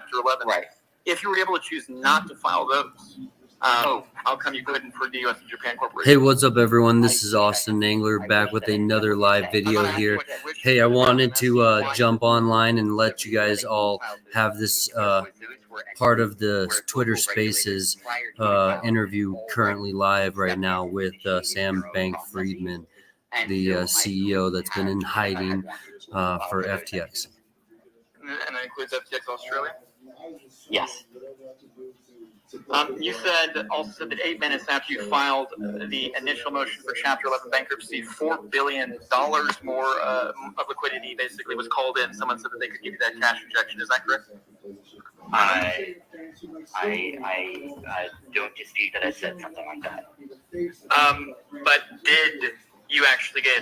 Chapter 11. Right. If you were able to choose not to file those, how come you couldn't for the U.S. and Japan Corporation? Hey, what's up, everyone? This is Austin Angler back with another live video here. Hey, I wanted to jump online and let you guys all have this part of the Twitter Spaces interview currently live right now with Sam Bankman-Fried, the CEO that's been in hiding for FTX. And that includes FTX Australia? Yes. You also said that 8 minutes after you filed the initial motion for Chapter 11 bankruptcy, $4 billion more of liquidity basically was called in. Someone said that they could give you that cash injection. Is that correct? I don't dispute that I said something like that. But did you actually get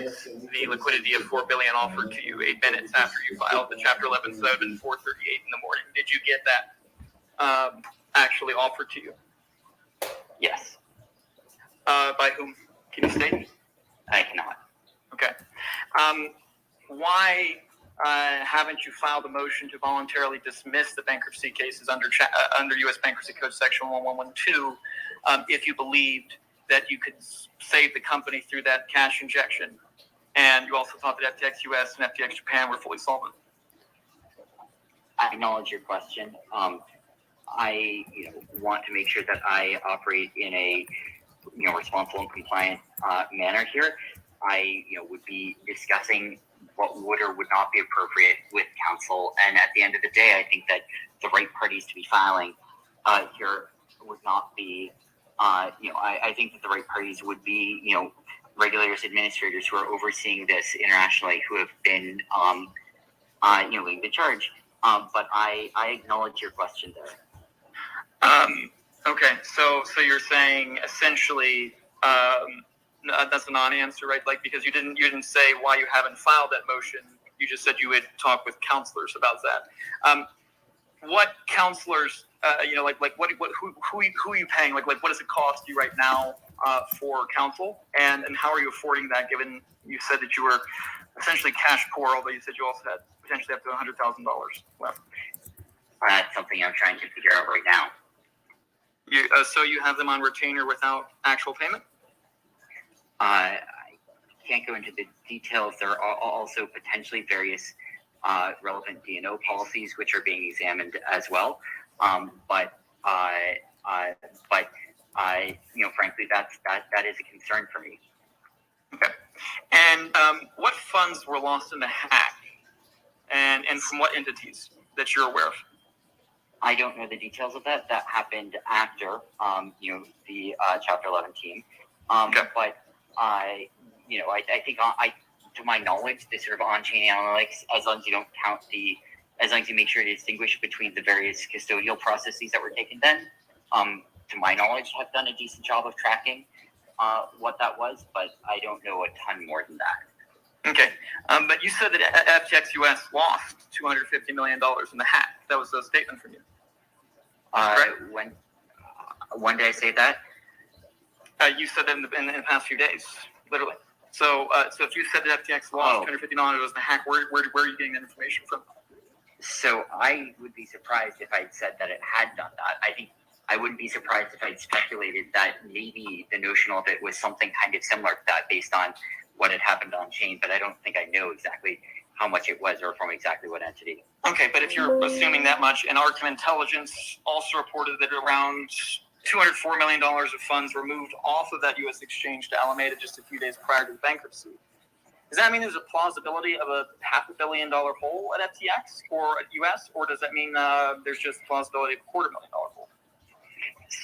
the liquidity of $4 billion offered to you 8 minutes after you filed the Chapter 11 sub at 4:38 in the morning? Did you get that actually offered to you? Yes. By whom? Can you state? I cannot. Okay. Why haven't you filed a motion to voluntarily dismiss the bankruptcy cases under U.S. Bankruptcy Code Section 1112 if you believed that you could save the company through that cash injection, and you also thought that FTX US and FTX Japan were fully solvent? I acknowledge your question. I want to make sure that I operate in a responsible and compliant manner here. I would be discussing what would or would not be appropriate with counsel, and at the end of the day, I think that the right parties to be filing here would not be. I think that the right parties would be regulators, administrators who are overseeing this internationally, who have been leading the charge. But I acknowledge your question there. Okay, so you're saying essentially that's a non-answer, right? Like, because you didn't say why you haven't filed that motion. You just said you would talk with counselors about that. What counselors? Who are you paying? Like what does it cost you right now for counsel? And how are you affording that? Given you said that you were essentially cash poor, although you said you also had potentially up to $100,000 left. That's something I'm trying to figure out right now. So you have them on retainer without actual payment? I can't go into the details. There are also potentially various relevant D&O policies which are being examined as well. But frankly, that is a concern for me. Okay. And what funds were lost in the hack, and from what entities that you're aware of? I don't know the details of that. That happened after the Chapter 11 team. Okay. But I think to my knowledge, this sort of on-chain analytics, as long as you don't count as long as you make sure to distinguish between the various custodial processes that were taken then, to my knowledge, have done a decent job of tracking what that was, but I don't know a ton more than that. Okay. But you said that FTX US lost $250 million in the hack. That was a statement from you. When did I say that? You said that in the past few days, literally. So if you said that FTX lost $250 million in the hack, where are you getting that information from? So I would be surprised if I'd said that it had done that. I think I wouldn't be surprised if I'd speculated that maybe the notional of it was something kind of similar to that based on what had happened on chain, but I don't think I know exactly how much it was or from exactly what entity. Okay, but if you're assuming that much, and Arkham Intelligence also reported that around $204 million of funds were moved off of that U.S. exchange to Alameda just a few days prior to the bankruptcy. Does that mean there's a plausibility of a $500 million hole at FTX or at US, or does that mean there's just plausibility of a $250,000 hole?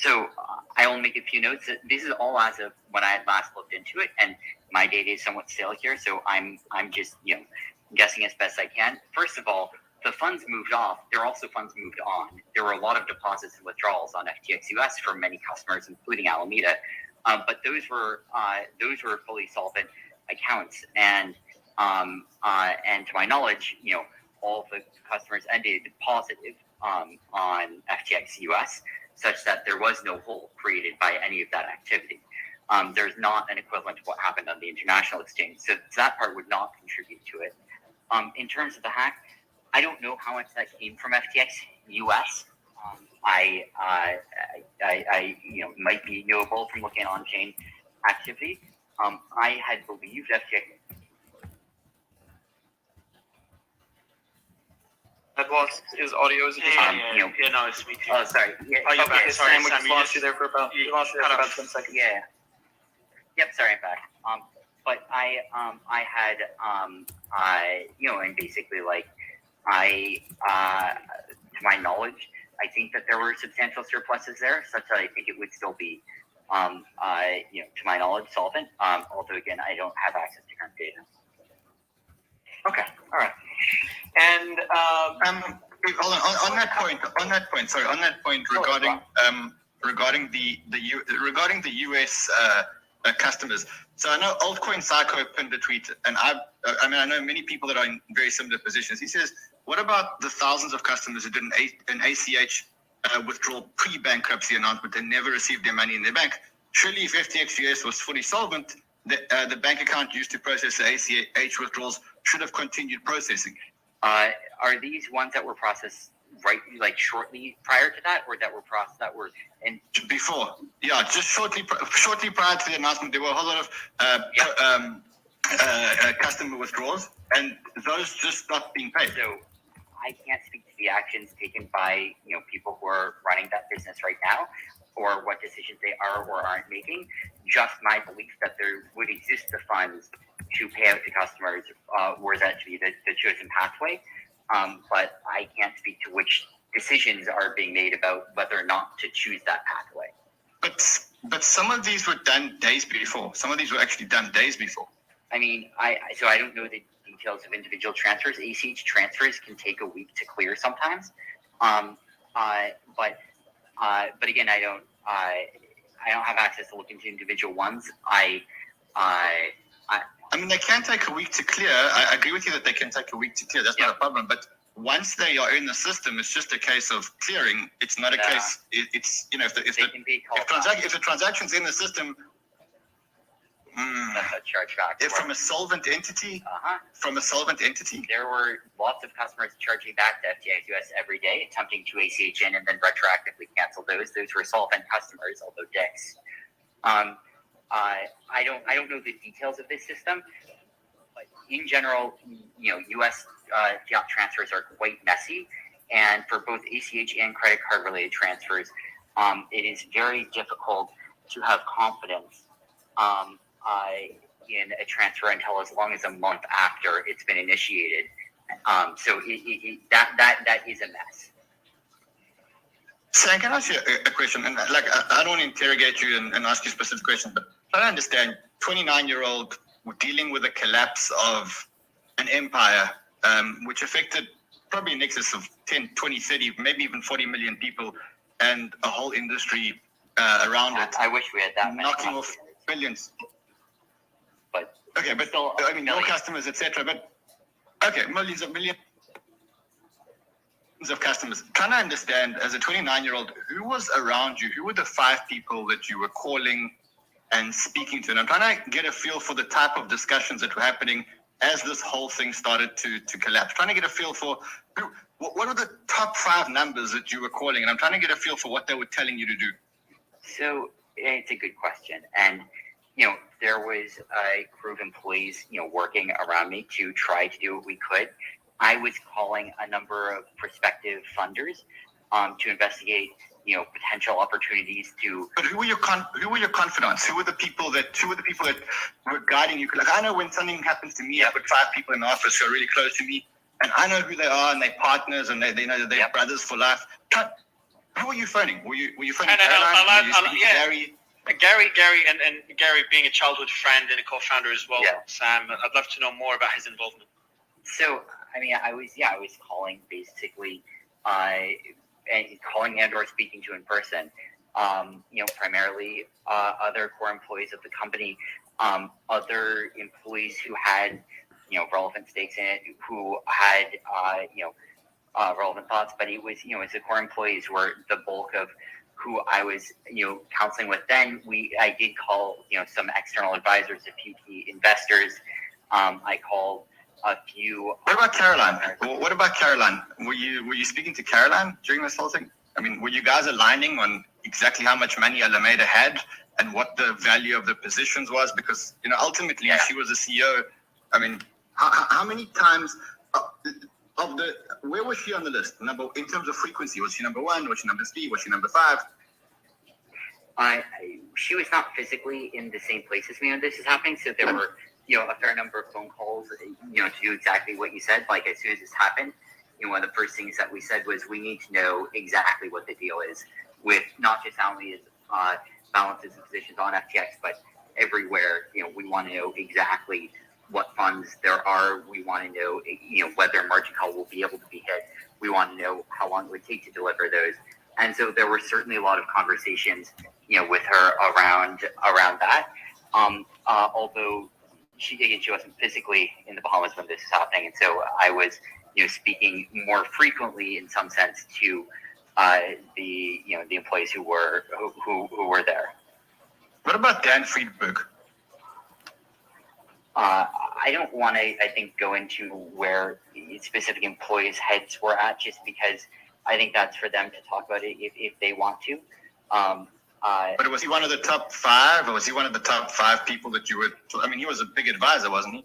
So I will make a few notes. This is all as of when I had last looked into it, and my data is somewhat stale here, so I'm just guessing as best I can. First of all, the funds moved off. There are also funds moved on. There were a lot of deposits and withdrawals on FTX US from many customers, including Alameda, but those were fully solvent accounts, and to my knowledge, all of the customers ended positive on FTX US, such that there was no hole created by any of that activity. There's not an equivalent to what happened on the international exchange, so that part would not contribute to it. In terms of the hack, I don't know how much that came from FTX U.S., I might be knowable from looking at on-chain activity. I had believed FTX. I've lost his audio. Is it No, it's me too. Oh, sorry. Yeah. Oh, you're back. Sorry, Sam, we just lost you there for about. We lost you there for about 10 seconds. Yeah. Yep. Sorry, I'm back. But I had and basically to my knowledge, I think that there were substantial surpluses there, such that I think it would still be, to my knowledge, solvent. Although again, I don't have access to current data. Okay. All right. And hold on that point. Sorry, on that point regarding the U.S. Customers. So I know Altcoin Psycho pinned a tweet, and I know many people that are in very similar positions. He says, "What about the thousands of customers who did an ACH withdrawal pre-bankruptcy announcement and never received their money in their bank? Surely, if FTX US was fully solvent, the bank account used to process the ACH withdrawals should have continued processing." Are these ones that were processed shortly prior to that, or that were processed before? Yeah, just shortly prior to the announcement, there were a whole lot of customer withdrawals, and those just stopped being paid. So I can't speak to the actions taken by people who are running that business right now, or what decisions they are or aren't making. Just my belief that there would exist the funds to pay out to customers were that to be the chosen pathway. But I can't speak to which decisions are being made about whether or not to choose that pathway. But some of these were done days before. Some of these were actually done days before. I mean, I don't know the details of individual transfers. ACH transfers can take a week to clear sometimes. But again, I don't have access to look into individual ones. I mean, they can take a week to clear. I agree with you that they can take a week to clear. That's not a problem. But once they are in the system, it's just a case of clearing. It's not a case. It's if the transaction's in the system. That's a chargeback. From a solvent entity. From a solvent entity. There were lots of customers charging back to FTX US every day, attempting to ACH in and then retroactively cancel those. Those were solvent customers, although dicks. I don't know the details of this system, but in general, U.S. fiat transfers are quite messy, and for both ACH and credit card related transfers, it is very difficult to have confidence in a transfer until as long as a month after it's been initiated. So that is a mess. Sam, can I ask you a question? And I don't want to interrogate you and ask you specific questions, but I understand 29-year-old dealing with the collapse of an empire, which affected probably in excess of 10, 20, 30, maybe even 40 million people and a whole industry around it. I wish we had that many. Knocking off billions. But still, I mean, no customers, etc. But millions of customers. Trying to understand, as a 29-year-old, who was around you? Who were the 5 people that you were calling and speaking to? And I'm trying to get a feel for the type of discussions that were happening as this whole thing started to collapse. Trying to get a feel for what are the top 5 numbers that you were calling? And I'm trying to get a feel for what they were telling you to do. So it's a good question. And, there was a crew of employees, working around me to try to do what we could. I was calling a number of prospective funders to investigate, potential opportunities to. But who were your confidants? Who were the people that were guiding you? Like, I know when something happens to me, I've got 5 people in the office who are really close to me, and I know who they are, and they're partners, and they know that they're brothers for life. Who were you phoning? Were you phoning Gary? Gary, and Gary being a childhood friend and a co-founder as well. Yeah. Sam, I'd love to know more about his involvement. So, I mean, I was calling basically, calling and or speaking to in person, primarily other core employees of the company, other employees who had, relevant stakes in it, who had, relevant thoughts, but it was, it's the core employees who were the bulk of who I was, counseling with. Then I did call, some external advisors, a few key investors. I called a few. What about Caroline? What about Caroline? Were you speaking to Caroline during this whole thing? I mean, were you guys aligning on exactly how much money Alameda had and what the value of the positions was? Because ultimately, she was a CEO. I mean, how many times where was she on the list? In terms of frequency, was she number 1? Was she number 3? Was she number 5? She was not physically in the same place as me when this is happening, so there were a fair number of phone calls to do exactly what you said. Like, as soon as this happened, one of the first things that we said was we need to know exactly what the deal is with not just Alameda's balances and positions on FTX, but everywhere. We want to know exactly what funds there are. We want to know whether a margin call will be able to be hit. We want to know how long it would take to deliver those. And so there were certainly a lot of conversations with her around that. Although she wasn't physically in the Bahamas when this is happening, and so I was speaking more frequently in some sense to the employees who were there. What about Dan Friedberg? I don't want to, I think, go into where specific employees' heads were at, just because I think that's for them to talk about it if they want to. But was he one of the top 5, or was he one of the top 5 people that you would? I mean, he was a big advisor, wasn't he?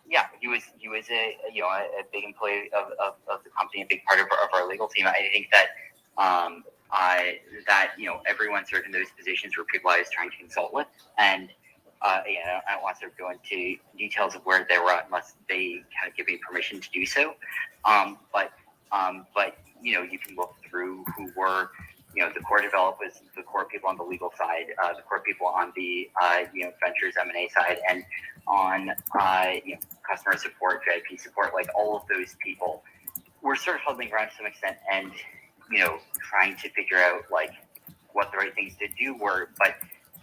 Yeah, he was a big employee of the company, a big part of our legal team. I think that everyone served in those positions were people I was trying to consult with, and I don't want to sort of go into details of where they were at unless they kind of give me permission to do so. But you can look through who were the core developers, the core people on the legal side, the core people on the ventures M&A side, and on customer support, VIP support. Like, all of those people were sort of huddling around to some extent, and trying to figure out like what the right things to do were. But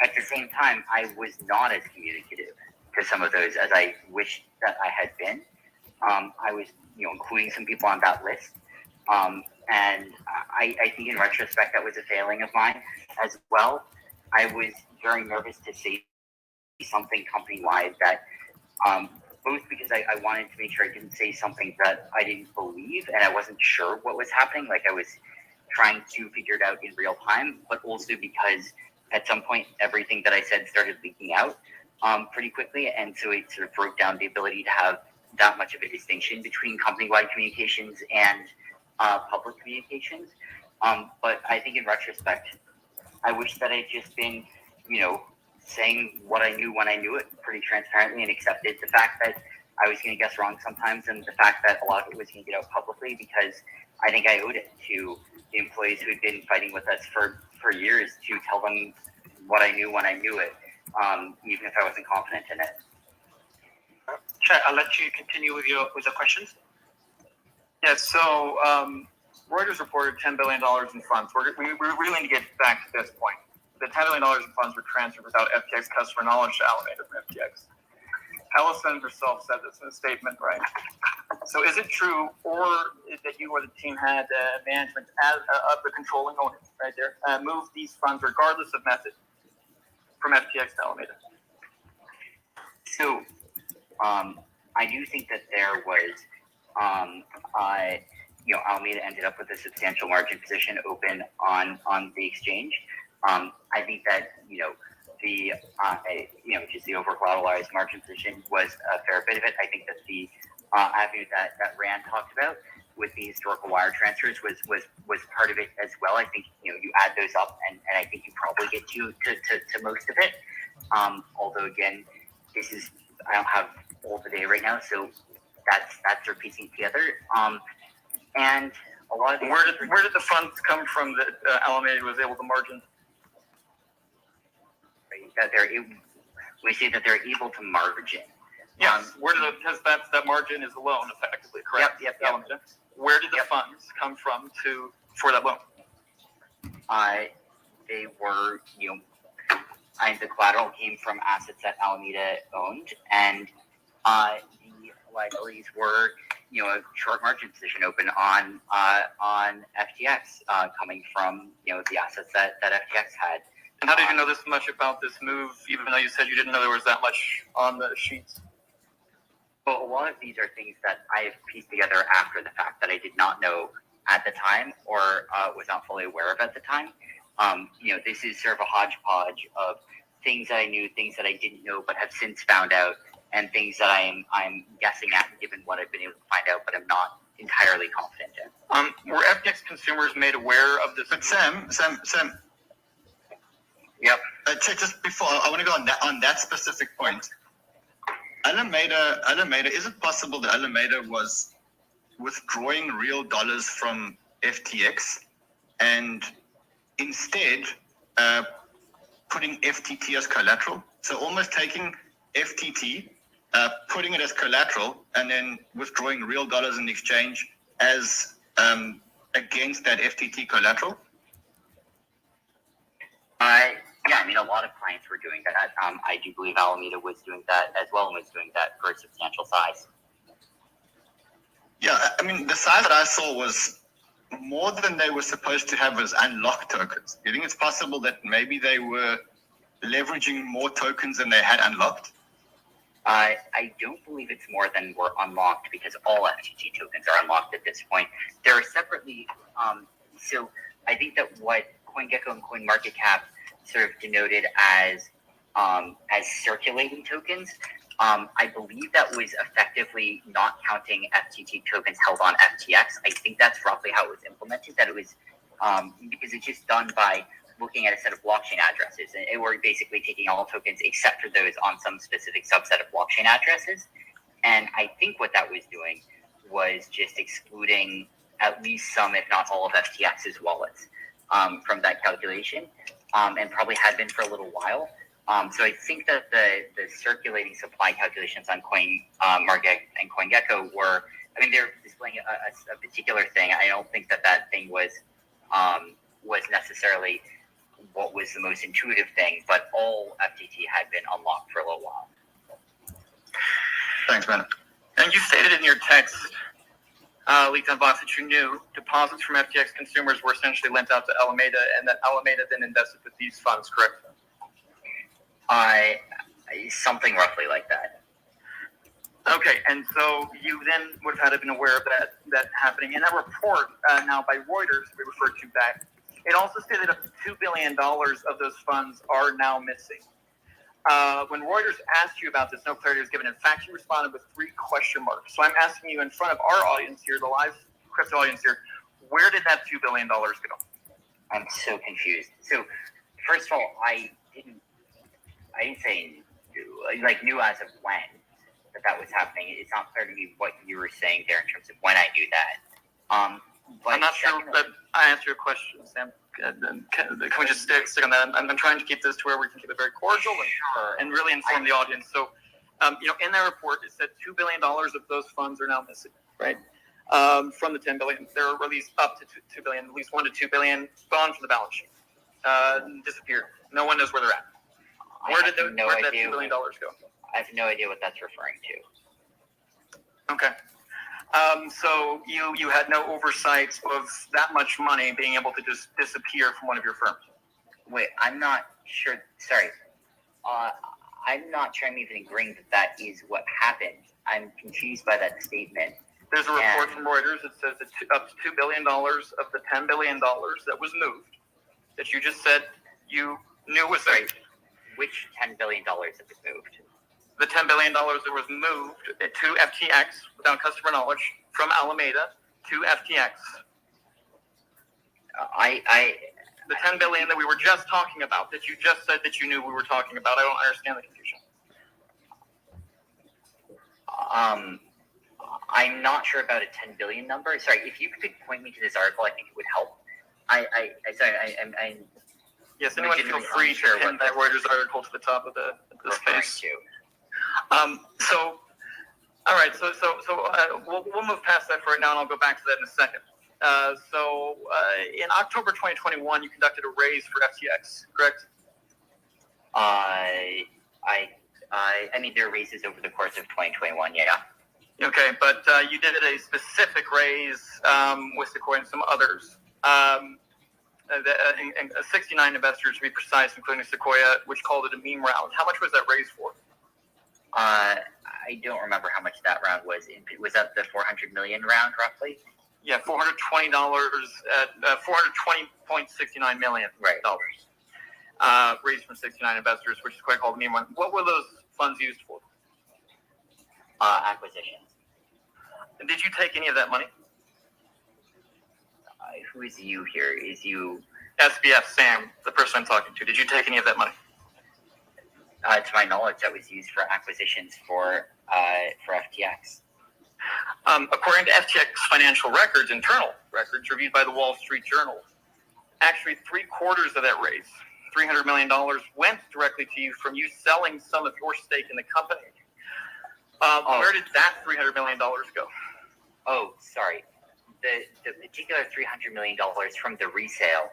at the same time, I was not as communicative to some of those as I wished that I had been. I was including some people on that list. And I think in retrospect, that was a failing of mine as well. I was very nervous to say something company-wide that, both because I wanted to make sure I didn't say something that I didn't believe and I wasn't sure what was happening. Like, I was trying to figure it out in real time, but also because at some point, everything that I said started leaking out pretty quickly. And so it sort of broke down the ability to have that much of a distinction between company-wide communications and public communications. But I think in retrospect, I wish that I'd just been, saying what I knew when I knew it pretty transparently, and accepted the fact that I was going to guess wrong sometimes, and the fact that a lot of it was going to get out publicly, because I think I owed it to the employees who had been fighting with us for years to tell them what I knew when I knew it, even if I wasn't confident in it. Chair, I'll let you continue with the questions. Yes, so Reuters reported $10 billion in funds. We really need to get back to this point. The $10 billion in funds were transferred without FTX customer knowledge to Alameda from FTX. Ellison herself said this in a statement, right? So is it true, or that you or the team had management of the controlling owner, right there, move these funds regardless of method from FTX to Alameda? So I do think that there was, Alameda ended up with a substantial margin position open on the exchange. I think that, just the over collateralized margin position was a fair bit of it. I think that the avenue that Rand talked about with the historical wire transfers was part of it as well. I think, you add those up, and I think you probably get to most of it. Although again, I don't have all the data right now, so that's sort of piecing together. And a lot of where did the funds come from that Alameda was able to margin? That we say that they're able to margin. Yes. Because that margin is a loan, effectively, correct? Yep. Alameda. Where did the funds come from for that loan? They were, the collateral came from assets that Alameda owned, and the liabilities were, a short margin position open on FTX, coming from, the assets that FTX had. And how did you know this much about this move, even though you said you didn't know there was that much on the sheets? But a lot of these are things that I have pieced together after the fact that I did not know at the time or was not fully aware of at the time. This is sort of a hodgepodge of things that I knew, things that I didn't know, but have since found out, and things that I'm guessing at given what I've been able to find out, but I'm not entirely confident in. Were FTX consumers made aware of this? But Sam. Yep. Just before, I want to go on that specific point. Alameda, is it possible that Alameda was withdrawing real dollars from FTX and instead putting FTT as collateral? So almost taking FTT, putting it as collateral, and then withdrawing real dollars in exchange as against that FTT collateral? A lot of clients were doing that. I do believe Alameda was doing that as well, and was doing that for a substantial size. Yeah, the size that I saw was more than they were supposed to have as unlocked tokens. Do you think it's possible that maybe they were leveraging more tokens than they had unlocked? I don't believe it's more than were unlocked, because all FTT tokens are unlocked at this point. There are separately, so I think that what CoinGecko and CoinMarketCap sort of denoted as circulating tokens, I believe that was effectively not counting FTT tokens held on FTX. I think that's roughly how it was implemented, that it was because it's just done by looking at a set of blockchain addresses, and we're basically taking all tokens except for those on some specific subset of blockchain addresses. And I think what that was doing was just excluding at least some, if not all, of FTX's wallets from that calculation, and probably had been for a little while. So I think that the circulating supply calculations on CoinMarket and CoinGecko were, they're displaying a particular thing. I don't think that thing was necessarily what was the most intuitive thing, but all FTT had been unlocked for a little while. Thanks, man. And you stated in your text, leaked on Vox, that you knew deposits from FTX consumers were essentially lent out to Alameda, and that Alameda then invested with these funds, correct? Something roughly like that. Okay, and so you then would have had to been aware of that happening. In that report, now by Reuters, we referred to back, it also stated up to $2 billion of those funds are now missing. When Reuters asked you about this, no clarity was given. In fact, you responded with 3 question marks. So I'm asking you in front of our audience here, the live crypto audience here, where did that $2 billion go? I'm so confused. So, first of all, I didn't say knew as of when that was happening. It's not clear to me what you were saying there in terms of when I knew that. But I'm not sure that I answered your question, Sam. Can we just stick on that? I'm trying to keep this to where we can keep it very cordial and really inform the audience. So, in that report, it said $2 billion of those funds are now missing, right? From the $10 billion, they're released up to $2 billion, at least $1 to $2 billion gone from the balance sheet, disappeared. No one knows where they're at. Where did that $2 billion go? I have no idea what that's referring to. Okay. So you had no oversight of that much money being able to just disappear from one of your firms? Wait, I'm not sure. Sorry. I'm not sure I'm even agreeing that is what happened. I'm confused by that statement. There's a report from Reuters that says that up to $2 billion of the $10 billion that was moved, that you just said you knew was there. Which $10 billion that was moved? The $10 billion that was moved to FTX without customer knowledge from Alameda to FTX. The $10 billion that we were just talking about, that you just said that you knew we were talking about. I don't understand the confusion. I'm not sure about a 10 billion number. Sorry, if you could point me to this article, I think it would help. Yes, anyone feel free to pin that Reuters article to the top of the space. All right. So we'll move past that for right now, and I'll go back to that in a second. In October 2021, you conducted a raise for FTX, correct? There are raises over the course of 2021, yeah. Okay, but you did a specific raise with Sequoia and some others. 69 investors, to be precise, including Sequoia, which called it a meme round. How much was that raised for? I don't remember how much that round was. Was that the 400 million round, roughly? Yeah, $420 at $420.69 million dollars raised from 69 investors, which is quite called the mean one. What were those funds used for? Acquisitions. And did you take any of that money? Who is you here? Is you SBF Sam, the person I'm talking to. Did you take any of that money? To my knowledge, that was used for acquisitions for FTX. According to FTX financial records, internal records reviewed by the Wall Street Journal, actually 3/4 of that raise, $300 million, went directly to you from you selling some of your stake in the company. Where did that $300 million go? Oh, sorry. The particular $300 million from the resale,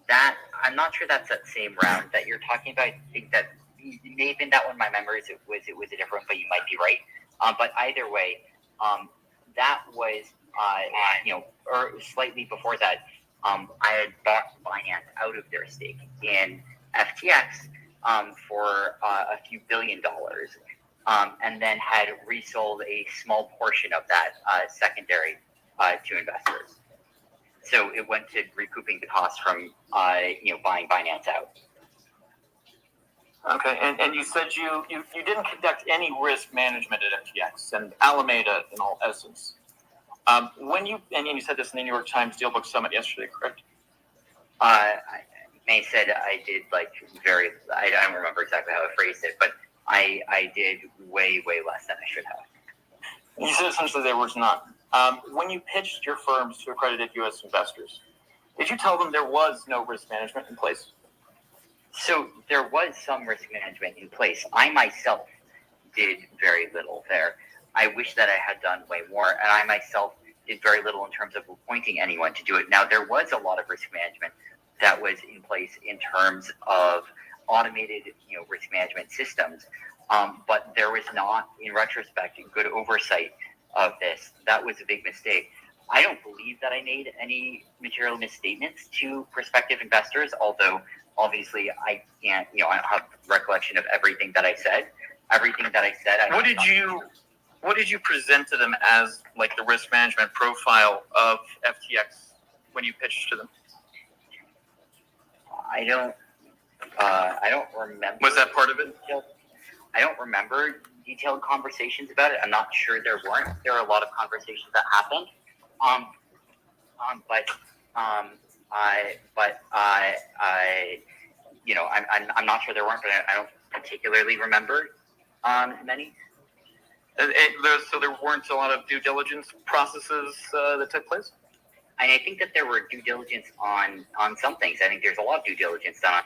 that I'm not sure that's that same round that you're talking about. I think that may have been that one. My memory is it was a different, but you might be right. But either way, that was or slightly before that, I had bought Binance out of their stake in FTX for a few $1 billion. And then had resold a small portion of that secondary to investors. So it went to recouping the cost from buying Binance out. Okay, and you said you didn't conduct any risk management at FTX and Alameda in all essence. When you said this in the New York Times Dealbook Summit yesterday, correct? I may have said I did I don't remember exactly how I phrased it, but I did way less than I should have. You said essentially there was none. When you pitched your firms to accredited U.S. investors, did you tell them there was no risk management in place? So there was some risk management in place. I myself did very little there. I wish that I had done way more, and I myself did very little in terms of appointing anyone to do it. Now, there was a lot of risk management that was in place in terms of automated, risk management systems, but there was not, in retrospect, good oversight of this. That was a big mistake. I don't believe that I made any material misstatements to prospective investors, although obviously I can't, I don't have recollection of everything that I said. Everything that I said, What did you present to them as like the risk management profile of FTX when you pitched to them? I don't remember. Was that part of it? I don't remember detailed conversations about it. I'm not sure there weren't. There are a lot of conversations that happened. I'm not sure there weren't, but I don't particularly remember many. So there weren't a lot of due diligence processes that took place? And I think that there were due diligence on some things. I think there's a lot of due diligence done.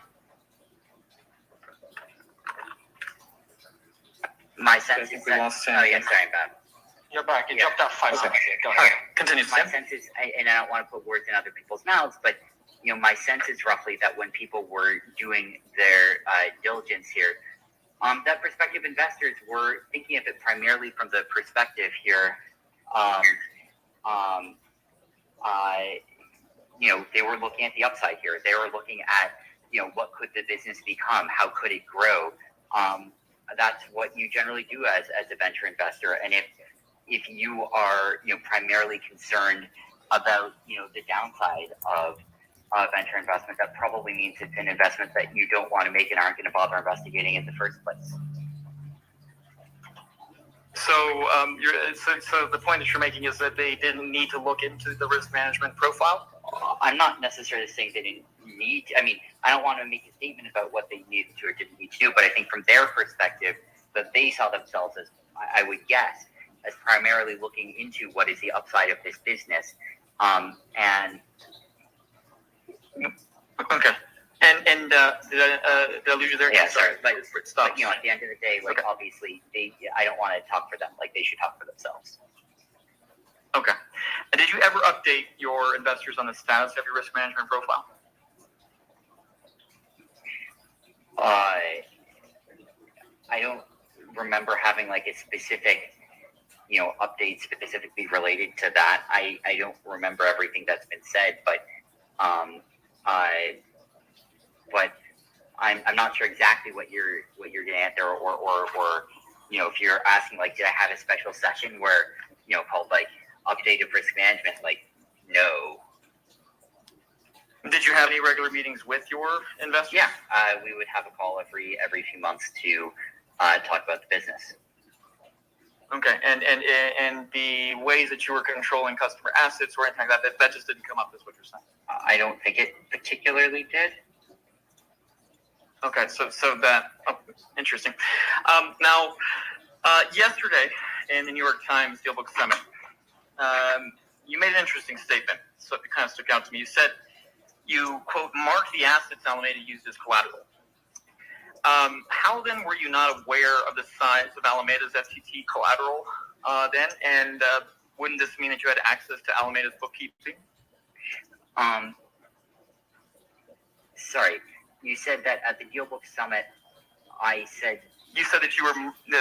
My sense is that... Oh, yeah, sorry, I'm back. You're back. You dropped out 5 seconds ago. Go ahead. All right, continue. My sense is, and I don't want to put words in other people's mouths, but my sense is roughly that when people were doing their diligence here, that prospective investors were thinking of it primarily from the perspective here. They were looking at the upside here. They were looking at, what could the business become? How could it grow? That's what you generally do as a venture investor. And if you are, primarily concerned about, the downside of venture investment, that probably means it's an investment that you don't want to make and aren't going to bother investigating in the first place. So, so the point that you're making is that they didn't need to look into the risk management profile? I'm not necessarily saying they didn't need to. I mean, I don't want to make a statement about what they needed to or didn't need to do, but I think from their perspective, that they saw themselves as, I would guess, as primarily looking into what is the upside of this business. Okay. And did I lose you there? Yeah, sorry. But it stops. But, at the end of the day, obviously, I don't want to talk for them. They should talk for themselves. Okay. And did you ever update your investors on the status of your risk management profile? I don't remember having a specific, update specifically related to that. I don't remember everything that's been said, but I'm not sure exactly what you're getting at there, or if you're asking like, did I have a special session where, called like updated risk management? Like, no. Did you have any regular meetings with your investors? Yeah, we would have a call every few months to talk about the business. Okay, and the ways that you were controlling customer assets or anything like that just didn't come up, is what you're saying? I don't think it particularly did. Okay, so that interesting. Now, yesterday in the New York Times Deal Book Summit, you made an interesting statement. So it kind of stuck out to me. You said you quote marked the assets Alameda used as collateral. How then were you not aware of the size of Alameda's FTT collateral then? And wouldn't this mean that you had access to Alameda's bookkeeping? Sorry, you said that at the Deal Book Summit, I said... You said that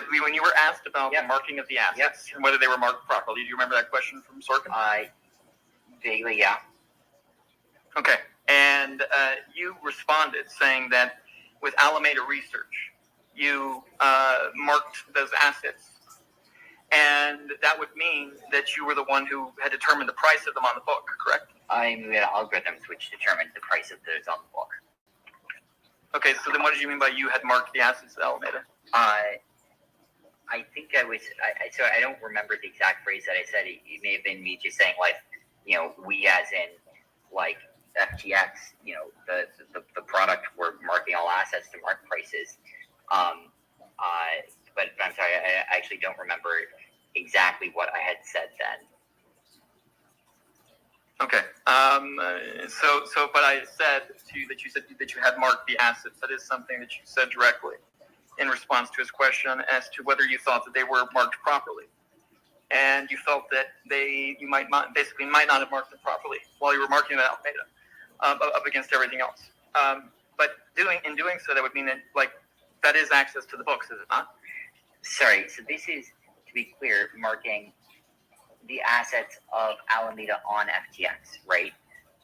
when you were asked about the marking of the assets and whether they were marked properly. Do you remember that question from Sorkin? Vaguely, yeah. Okay, and you responded saying that with Alameda Research, you marked those assets, and that would mean that you were the one who had determined the price of them on the book, correct? I knew algorithms which determined the price of those on the book. Okay, so then what did you mean by you had marked the assets at Alameda? I think I was, so I don't remember the exact phrase that I said. It may have been me just saying, like, we as in, like, FTX, the product, we're marking all assets to mark prices. But I'm sorry, I actually don't remember exactly what I had said then. Okay. But I said to you that you had marked the assets. That is something that you said directly in response to his question as to whether you thought that they were marked properly, and you felt that you might not have marked them properly while you were marking them at Alameda up against everything else. But in doing so, that would mean that that is access to the books, is it not? Sorry. So this is, to be clear, marking the assets of Alameda on FTX, right?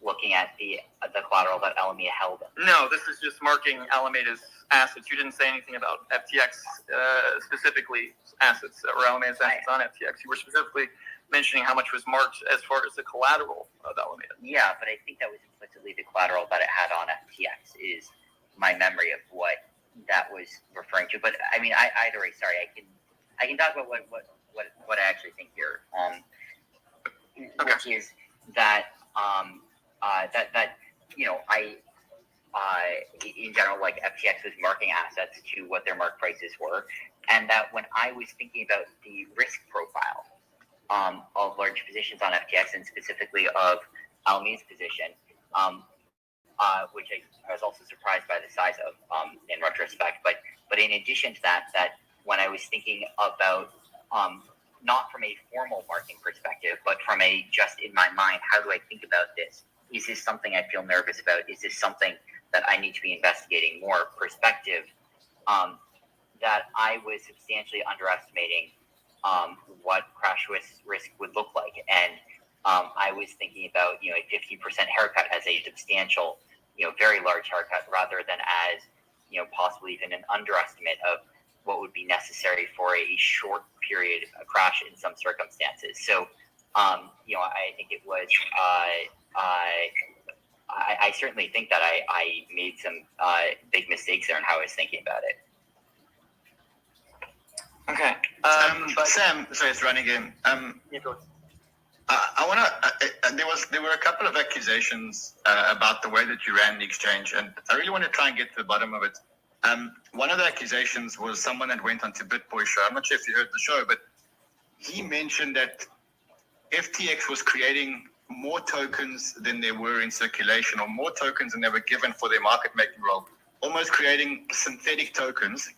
Looking at the collateral that Alameda held. No, this is just marking Alameda's assets. You didn't say anything about FTX specifically assets or Alameda's assets on FTX. You were specifically mentioning how much was marked as far as the collateral of Alameda. Yeah, but I think that was implicitly the collateral that it had on FTX is my memory of what that was referring to. But I mean, either way, sorry, I can talk about what I actually think here. Which is that in general, like, FTX was marking assets to what their mark prices were, and that when I was thinking about the risk profile of large positions on FTX, and specifically of Alameda's position, which I was also surprised by the size of in retrospect, but in addition to that when I was thinking about not from a formal marking perspective, but from a just in my mind, how do I think about this? Is this something I feel nervous about? Is this something that I need to be investigating more perspective? That I was substantially underestimating what crash risk would look like. And I was thinking about, a 50% haircut as a substantial, very large haircut, rather than as, possibly even an underestimate of what would be necessary for a short period of crash in some circumstances. So, I think it was, I certainly think that I made some big mistakes there in how I was thinking about it. Okay. Sam, sorry, it's running again. I want to. There were a couple of accusations about the way that you ran the exchange, and I really want to try and get to the bottom of it. One of the accusations was someone that went onto BitBoy's show. I'm not sure if you heard the show, but he mentioned that FTX was creating more tokens than there were in circulation, or more tokens than they were given for their market making role, almost creating synthetic tokens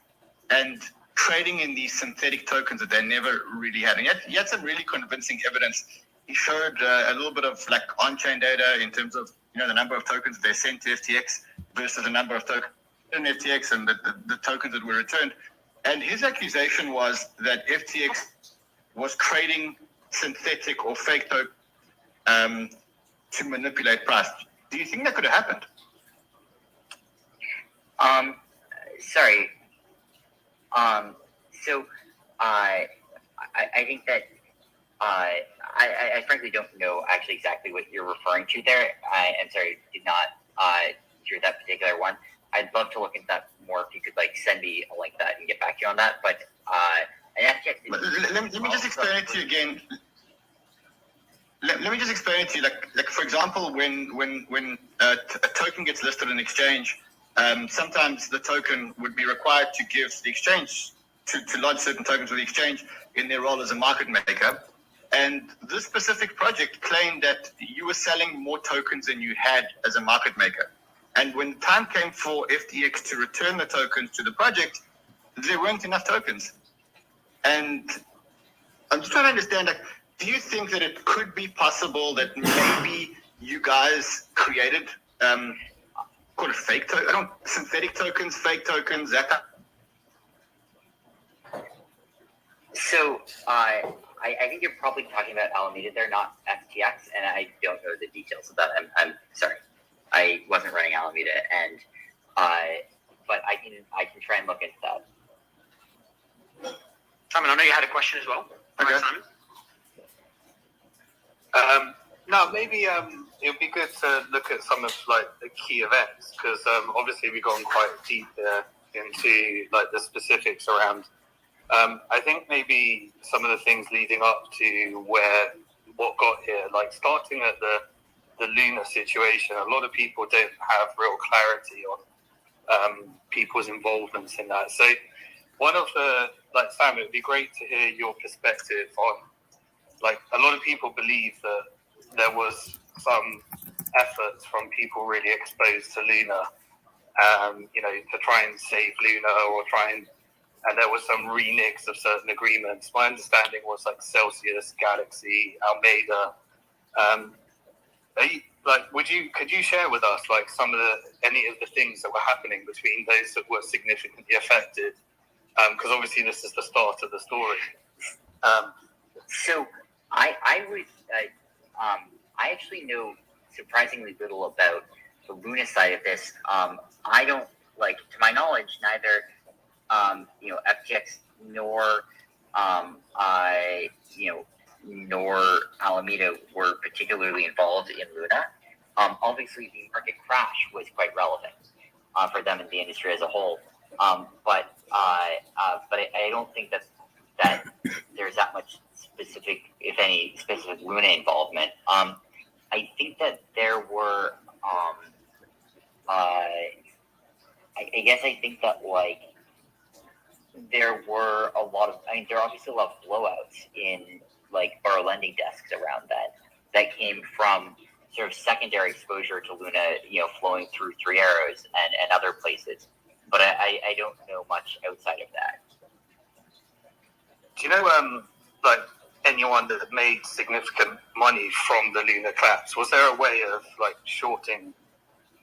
and trading in these synthetic tokens that they never really had. And he had some really convincing evidence. He showed a little bit of like on-chain data in terms of the number of tokens they sent to FTX versus the number of tokens in FTX and the tokens that were returned. And his accusation was that FTX was trading synthetic or fake tokens to manipulate price. Do you think that could have happened? Sorry. So I think that I frankly don't know actually exactly what you're referring to there. I'm sorry, did not hear that particular one. I'd love to look into that more. If you could send me a link to that and get back to you on that. But let me just explain it to you again. Let me just explain it to you. Like for example, when a token gets listed on exchange, sometimes the token would be required to give the exchange to lodge certain tokens with the exchange in their role as a market maker. And this specific project claimed that you were selling more tokens than you had as a market maker. And when the time came for FTX to return the tokens to the project, there weren't enough tokens. And I'm just trying to understand, do you think that it could be possible that maybe you guys created, call it fake synthetic tokens, fake tokens, that kind? So I think you're probably talking about Alameda. They're not FTX, and I don't know the details of that. I'm sorry, I wasn't running Alameda, and but I can try and look into that. Simon, I know you had a question as well. Okay. Right, Simon? No, maybe it would be good to look at some of the key events, because obviously we've gone quite deep into the specifics around. I think maybe some of the things leading up to what got here, starting at the Luna situation, a lot of people don't have real clarity on people's involvements in that. So one of the, Sam, it would be great to hear your perspective on, a lot of people believe that there was some efforts from people really exposed to Luna, to try and save Luna or and there was some renegs of certain agreements. My understanding was Celsius, Galaxy, Alameda. Could you share with us any of the things that were happening between those that were significantly affected? Because obviously this is the start of the story. So I would I actually know surprisingly little about the Luna side of this. I don't to my knowledge, neither FTX nor nor Alameda were particularly involved in Luna. Obviously, the market crash was quite relevant for them in the industry as a whole. But I don't think that there's that much specific, if any, specific Luna involvement. I think that there were. I think that there were a lot of. There are obviously a lot of blowouts in borrow lending desks around that came from sort of secondary exposure to Luna, flowing through Three Arrows and other places. But I don't know much outside of that. Do you know anyone that made significant money from the Luna collapse? Was there a way of shorting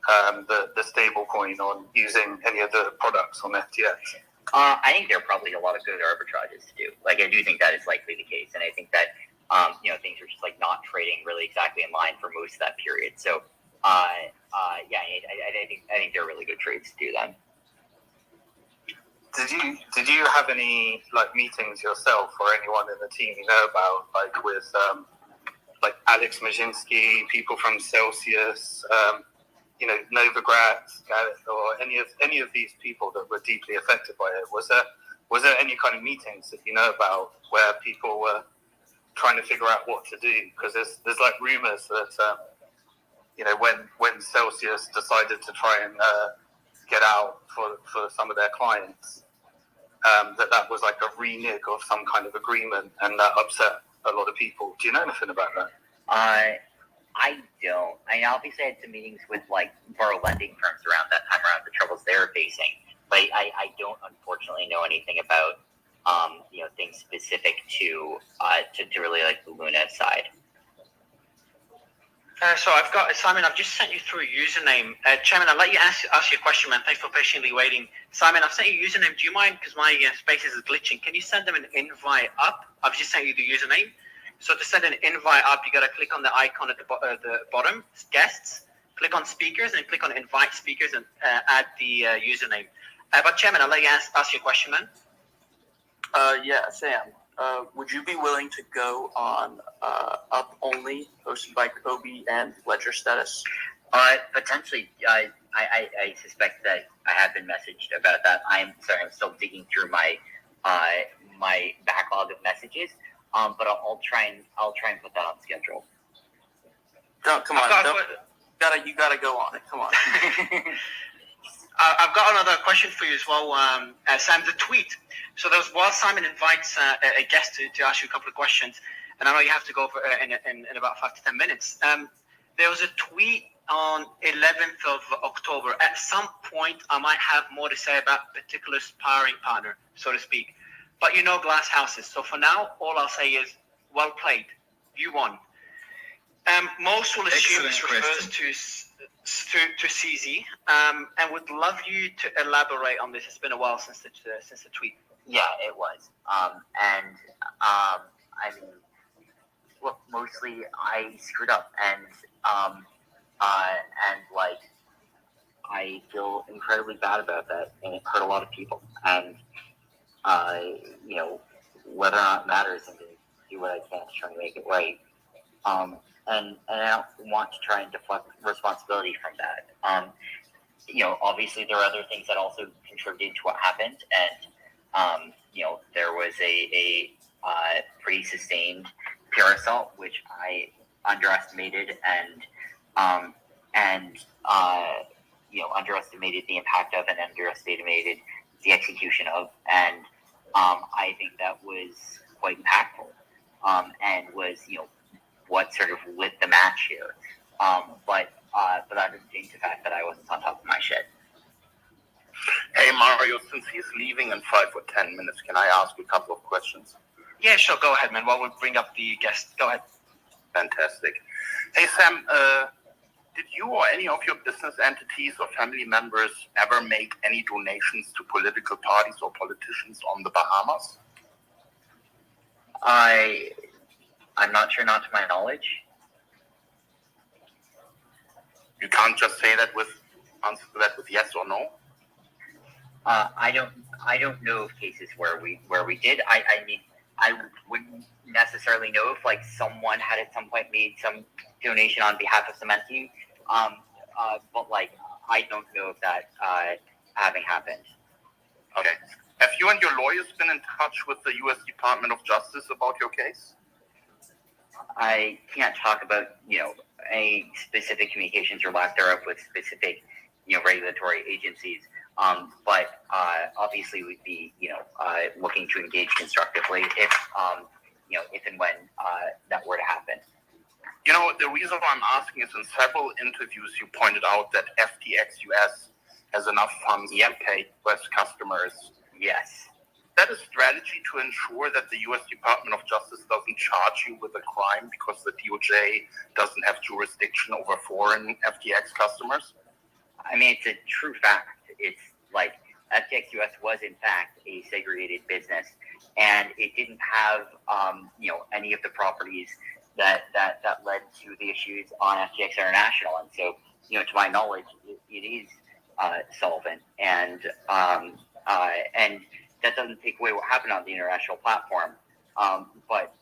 the stable coin on using any of the products on FTX? I think there are probably a lot of good arbitrages to do. I do think that is likely the case, and I think that things are just not trading really exactly in line for most of that period. So I think there are really good trades to do then. Did you have any meetings yourself or anyone in the team you know about with Alex Majinsky, people from Celsius, Novogratz, or any of these people that were deeply affected by it? Was there any kind of meetings that you know about where people were trying to figure out what to do? Because there's rumors that when Celsius decided to try and get out for some of their clients, that was a renege of some kind of agreement, and that upset a lot of people. Do you know anything about that? I don't. Obviously I had some meetings with borrow lending firms around that time, around the troubles they were facing. But I don't unfortunately know anything about things specific to really the Luna side. So I've got Simon. I've just sent you through a username. Chairman, I'll let you ask your question, man. Thanks for patiently waiting. Simon, I've sent you a username. Do you mind? Because my Spaces is glitching. Can you send them an invite up? I've just sent you the username. So to send an invite up, you got to click on the icon at the bottom, guests. Click on speakers and click on invite speakers and add the username. But Chairman, I'll let you ask your question, man. Yeah, Sam. Would you be willing to go on Up Only, hosted by Kobe and Ledger Status? Potentially. I suspect that I have been messaged about that. I'm sorry. I'm still digging through my my backlog of messages. But I'll try and put that on schedule. Don't come on. You gotta go on it. Come on. I've got another question for you as well, Sam. The tweet. So there was, while Simon invites a guest to ask you a couple of questions, and I know you have to go for, in about 5 to 10 minutes. There was a tweet on 11th of October. At some point, I might have more to say about a particular sparring partner, so to speak. But you know glass houses. So for now, all I'll say is, well played. You won. Most will assume this refers to CZ, and would love you to elaborate on this. It's been a while since the tweet. Yeah, it was. I mean, look, mostly I screwed up, and like, I feel incredibly bad about that, and it hurt a lot of people. And you know, whether or not it matters, I'm going to do what I can to try and make it right. And I don't want to try and deflect responsibility from that. You know, obviously there are other things that also contributed to what happened, and you know, there was a pretty sustained peer assault, which I underestimated, and you know, underestimated the impact of, and underestimated the execution of, and I think that was quite impactful, and was, you know, what sort of lit the match here. But I didn't change the fact that I wasn't on top of my shit. Hey Mario, since he's leaving in 5 or 10 minutes, can I ask you a couple of questions? Yeah, sure. Go ahead, man. While we bring up the guest. Go ahead. Fantastic. Hey Sam, did you or any of your business entities or family members ever make any donations to political parties or politicians on the Bahamas? I'm not sure, not to my knowledge. You can't just say that answer that with yes or no. I don't know of cases where we did. I mean, I wouldn't necessarily know if, like, someone had at some point made some donation on behalf of some entity. But like, I don't know of that having happened. Okay. Have you and your lawyers been in touch with the U.S. Department of Justice about your case? I can't talk about, you know, any specific communications or lack thereof with specific, you know, regulatory agencies. But obviously we'd be, you know, looking to engage constructively if, you know, if and when that were to happen. You know, the reason why I'm asking is in several interviews you pointed out that FTX US has enough funds to pay US customers. Yes. That a strategy to ensure that the U.S. Department of Justice doesn't charge you with a crime because the DOJ doesn't have jurisdiction over foreign FTX customers? I mean, it's a true fact. It's like FTX US was in fact a segregated business, and it didn't have, you know, any of the properties that led to the issues on FTX International. And so, you know, to my knowledge, it is solvent, and that doesn't take away what happened on the international platform, but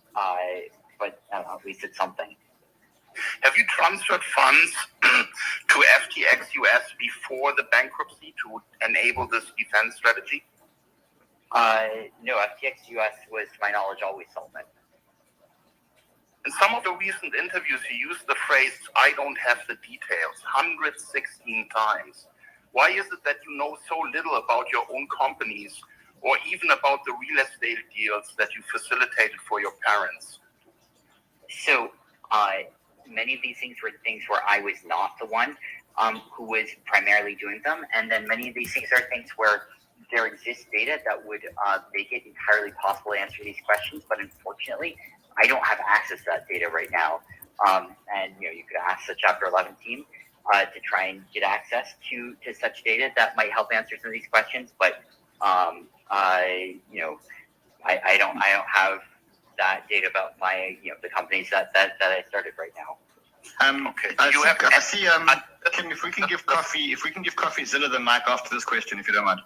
at least it's something. Have you transferred funds to FTX US before the bankruptcy to enable this defense strategy? No, FTX US was, to my knowledge, always solvent. In some of the recent interviews, you used the phrase, "I don't have the details," 116 times. Why is it that you know so little about your own companies, or even about the real estate deals that you facilitated for your parents? So, many of these things were things where I was not the one who was primarily doing them, and then many of these things are things where there exists data that would make it entirely possible to answer these questions, but unfortunately, I don't have access to that data right now. And you know, you could ask the Chapter 11 team to try and get access to such data that might help answer some of these questions, but I don't have that data about my, you know, the companies that I started right now. Okay. I see. If we can give Coffee Zilla the mic after this question, if you don't mind.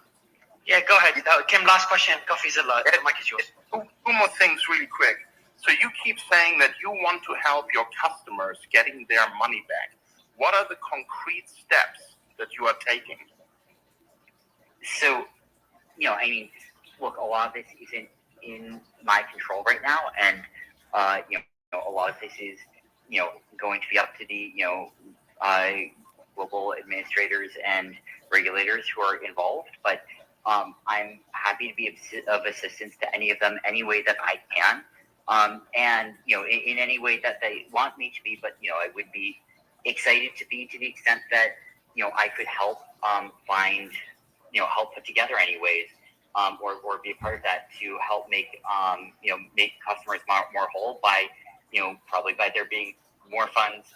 Yeah, go ahead. Kim, last question. Coffeezilla, the mic is yours. Two more things really quick. So you keep saying that you want to help your customers getting their money back. What are the concrete steps that you are taking? So, I mean, look, a lot of this isn't in my control right now, and a lot of this is, going to be up to the, global administrators and regulators who are involved. But I'm happy to be of assistance to any of them, any way that I can, and in any way that they want me to be. But I would be excited to be, to the extent that I could help find, help put together any ways, or be a part of that to help make make customers more whole by probably by there being more funds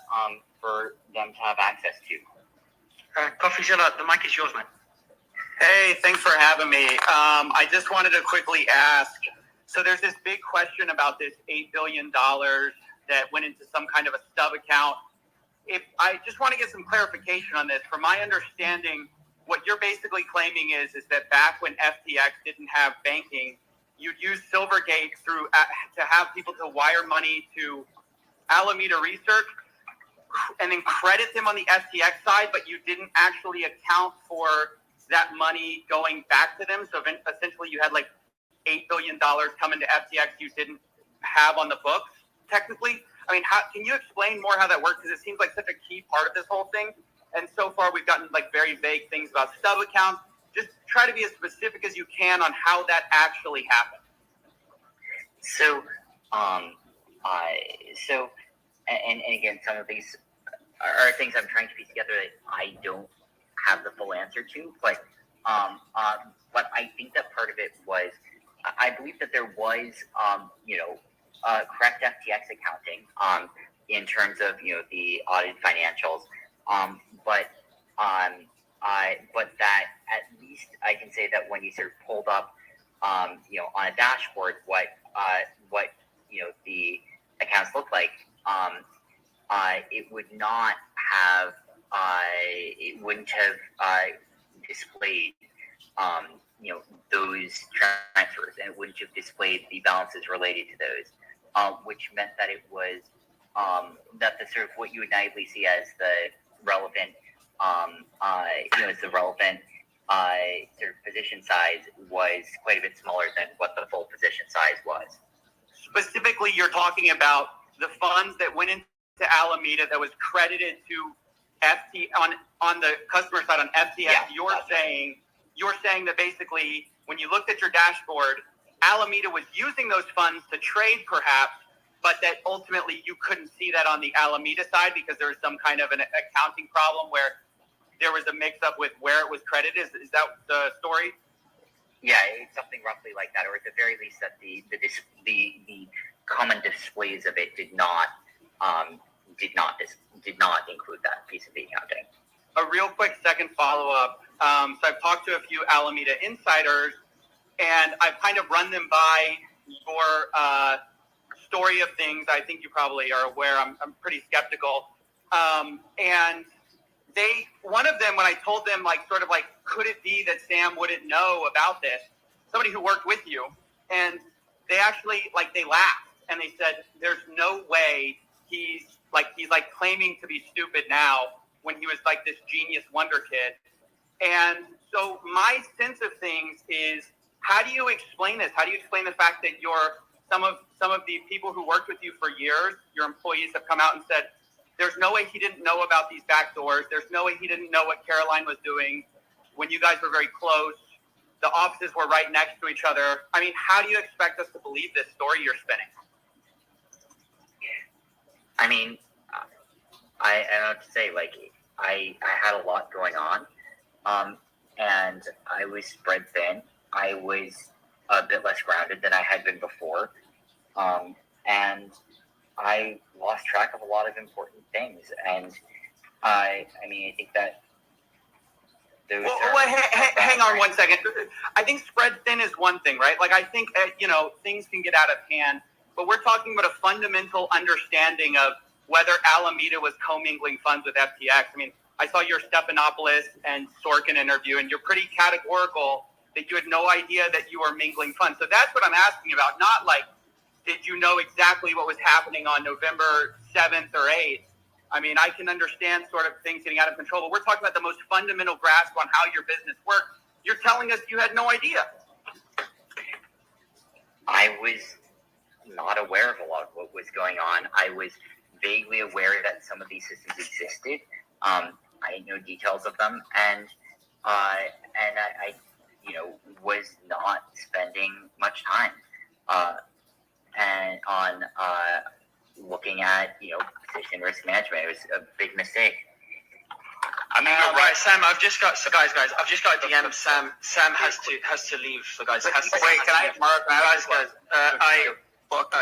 for them to have access to. Coffeezilla, the mic is yours, man. Hey, thanks for having me. I just wanted to quickly ask, so there's this big question about this $8 billion that went into some kind of a stub account. If I just want to get some clarification on this. From my understanding, what you're basically claiming is that back when FTX didn't have banking, you'd use Silvergate to have people to wire money to Alameda Research and then credit them on the FTX side, but you didn't actually account for that money going back to them. So essentially you had like $8 billion coming to FTX you didn't have on the books, technically. I mean, can you explain more how that works? Because it seems like such a key part of this whole thing. And so far we've gotten like very vague things about stub accounts. Just try to be as specific as you can on how that actually happened. So, and again, some of these are things I'm trying to piece together that I don't have the full answer to, but I think that part of it was, I believe that there was, correct FTX accounting, in terms of, the audited financials, but that at least I can say that when you sort of pulled up, on a dashboard, what the accounts look like, it would not have, it wouldn't have displayed, those transfers, and it wouldn't have displayed the balances related to those, which meant that it was, that the sort of what you would naively see as the relevant, as the relevant, sort of position size was quite a bit smaller than what the full position size was. Specifically, you're talking about the funds that went into Alameda that was credited to on the customer side on FTX. Yeah, You're saying that basically when you looked at your dashboard, Alameda was using those funds to trade perhaps, but that ultimately you couldn't see that on the Alameda side because there was some kind of an accounting problem where there was a mix-up with where it was credited. Is that the story? Yeah, it's something roughly like that, or at the very least that the common displays of it did not include that piece of the accounting. A real quick second follow-up. So I've talked to a few Alameda insiders, and I've kind of run them by your story of things. I think you probably are aware. I'm pretty skeptical. And one of them, when I told them, could it be that Sam wouldn't know about this? Somebody who worked with you, and they actually, they laughed, and they said, "There's no way he's claiming to be stupid now when he was this genius wonder kid." And so my sense of things is, how do you explain this? How do you explain the fact that some of the people who worked with you for years, your employees, have come out and said, there's no way he didn't know about these backdoors. There's no way he didn't know what Caroline was doing when you guys were very close. The offices were right next to each other. I mean, how do you expect us to believe this story you're spinning? I mean, I have to say, I had a lot going on, and I was spread thin. I was a bit less grounded than I had been before, and I lost track of a lot of important things. And I think that those. Hang on one second. I think spread thin is one thing, right? I think things can get out of hand, but we're talking about a fundamental understanding of whether Alameda was commingling funds with FTX. I mean, I saw your Stephanopoulos and Sorkin interview, and you're pretty categorical that you had no idea that you were mingling funds. So that's what I'm asking about, not like, did you know exactly what was happening on November 7th or 8th? I mean, I can understand sort of things getting out of control, but we're talking about the most fundamental grasp on how your business works. You're telling us you had no idea. I was not aware of a lot of what was going on. I was vaguely aware that some of these systems existed. I had no details of them, and I was not spending much time and on looking at position risk management. It was a big mistake. I mean, you're right, Sam. I've just got guys. I've just got a DM. Sam has to leave. So guys, Wait, can I, Mark?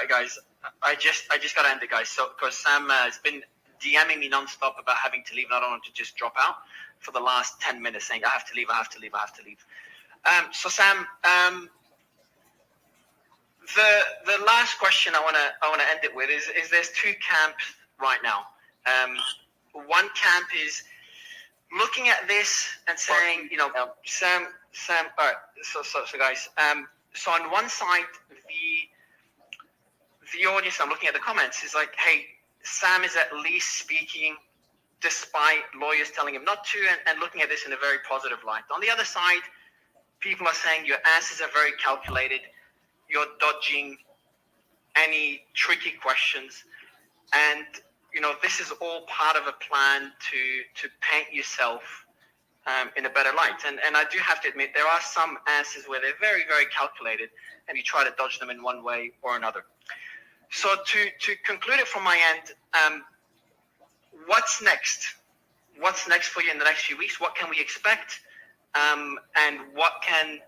Guys, I just got to end it, guys. So because Sam has been DMing me nonstop about having to leave, and I don't want to just drop out for the last 10 minutes, saying I have to leave. So Sam, the last question I wanna end it with is there's two camps right now. One camp is looking at this and saying, Sam. All right. So guys. So on one side, the audience, I'm looking at the comments, is like, hey, Sam is at least speaking despite lawyers telling him not to, and looking at this in a very positive light. On the other side, people are saying your answers are very calculated. You're dodging any tricky questions. And, this is all part of a plan to paint yourself in a better light. And I do have to admit, there are some answers where they're very, very calculated, and you try to dodge them in one way or another. So to conclude it from my end, what's next? What's next for you in the next few weeks? What can we expect? And what can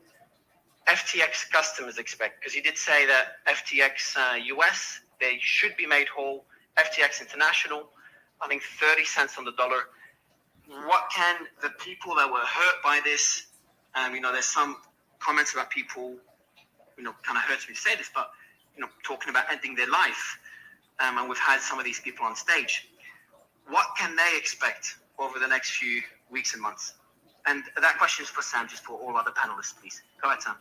FTX customers expect? Because you did say that FTX US, they should be made whole. FTX International, I think 30 cents on the dollar. What can the people that were hurt by this, there's some comments about people, kind of hurts me to say this, but, talking about ending their life. And we've had some of these people on stage. What can they expect over the next few weeks and months? And that question is for Sam, just for all other panelists, please. Go ahead, Sam.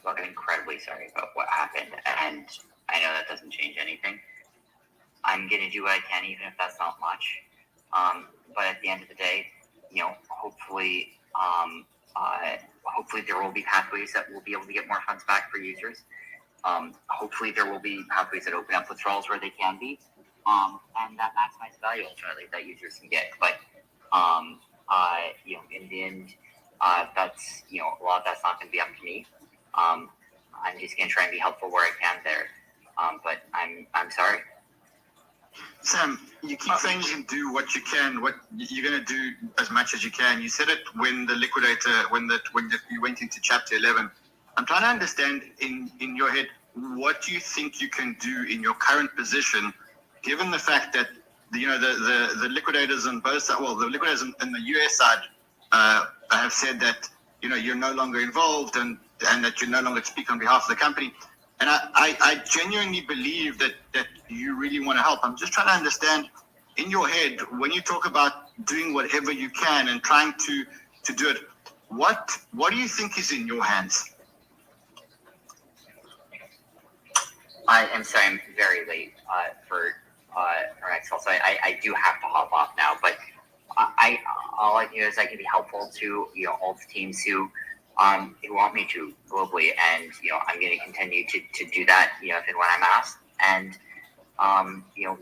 Look, I'm incredibly sorry about what happened, and I know that doesn't change anything. I'm going to do what I can, even if that's not much. But at the end of the day, hopefully there will be pathways that will be able to get more funds back for users. Hopefully there will be pathways that open up withdrawals where they can be, and that maximize value ultimately that users can get. But in the end, that's a lot of that's not going to be up to me. I'm just going to try and be helpful where I can there. But I'm sorry. Sam, you keep saying you can do what you can. What you're going to do as much as you can. You said it when the liquidator, when you went into Chapter 11. I'm trying to understand in your head, what do you think you can do in your current position, given the fact that the liquidators on both sides, well, the liquidators on the US side have said that you're no longer involved and that you no longer speak on behalf of the company. And I genuinely believe that you really want to help. I'm just trying to understand in your head, when you talk about doing whatever you can and trying to do it, what do you think is in your hands? I am sorry, I'm very late for next call, so I do have to hop off now. But all I can do is I can be helpful to all the teams who want me to globally, and I'm going to continue to do that if and when I'm asked, and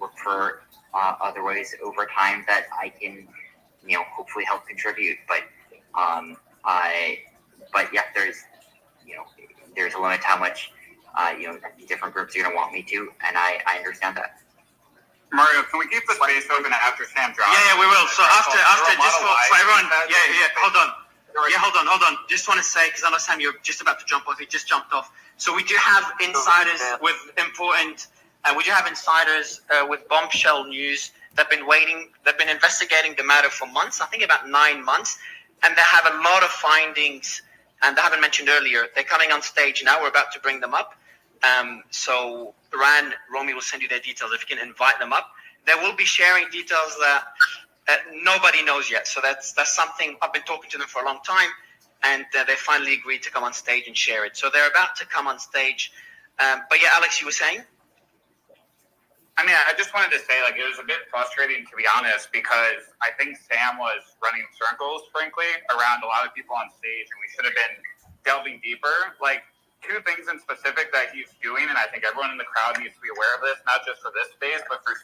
look for other ways over time that I can hopefully help contribute. But yeah, there's a limit to how much different groups are going to want me to, and I understand that. Mario, can we keep the space open after Sam drops? Yeah, we will. So after just for everyone, hold on. Just want to say, because I know Sam, you're just about to jump off. You just jumped off. So we do have insiders with important. We do have insiders with bombshell news. They've been investigating the matter for months. I think about 9 months, and they have a lot of findings. And I haven't mentioned earlier. They're coming on stage now. We're about to bring them up. So Romy will send you their details if you can invite them up. They will be sharing details that Nobody knows yet. So that's something I've been talking to them for a long time, and they finally agreed to come on stage and share it. So they're about to come on stage. But yeah, Alex, you were saying? I mean, I just wanted to say, like, it was a bit frustrating, to be honest, because I think Sam was running circles, frankly, around a lot of people on stage, and we should have been delving deeper. Like, two things in specific that he's doing, and I think everyone in the crowd needs to be aware of this, not just for this space, but for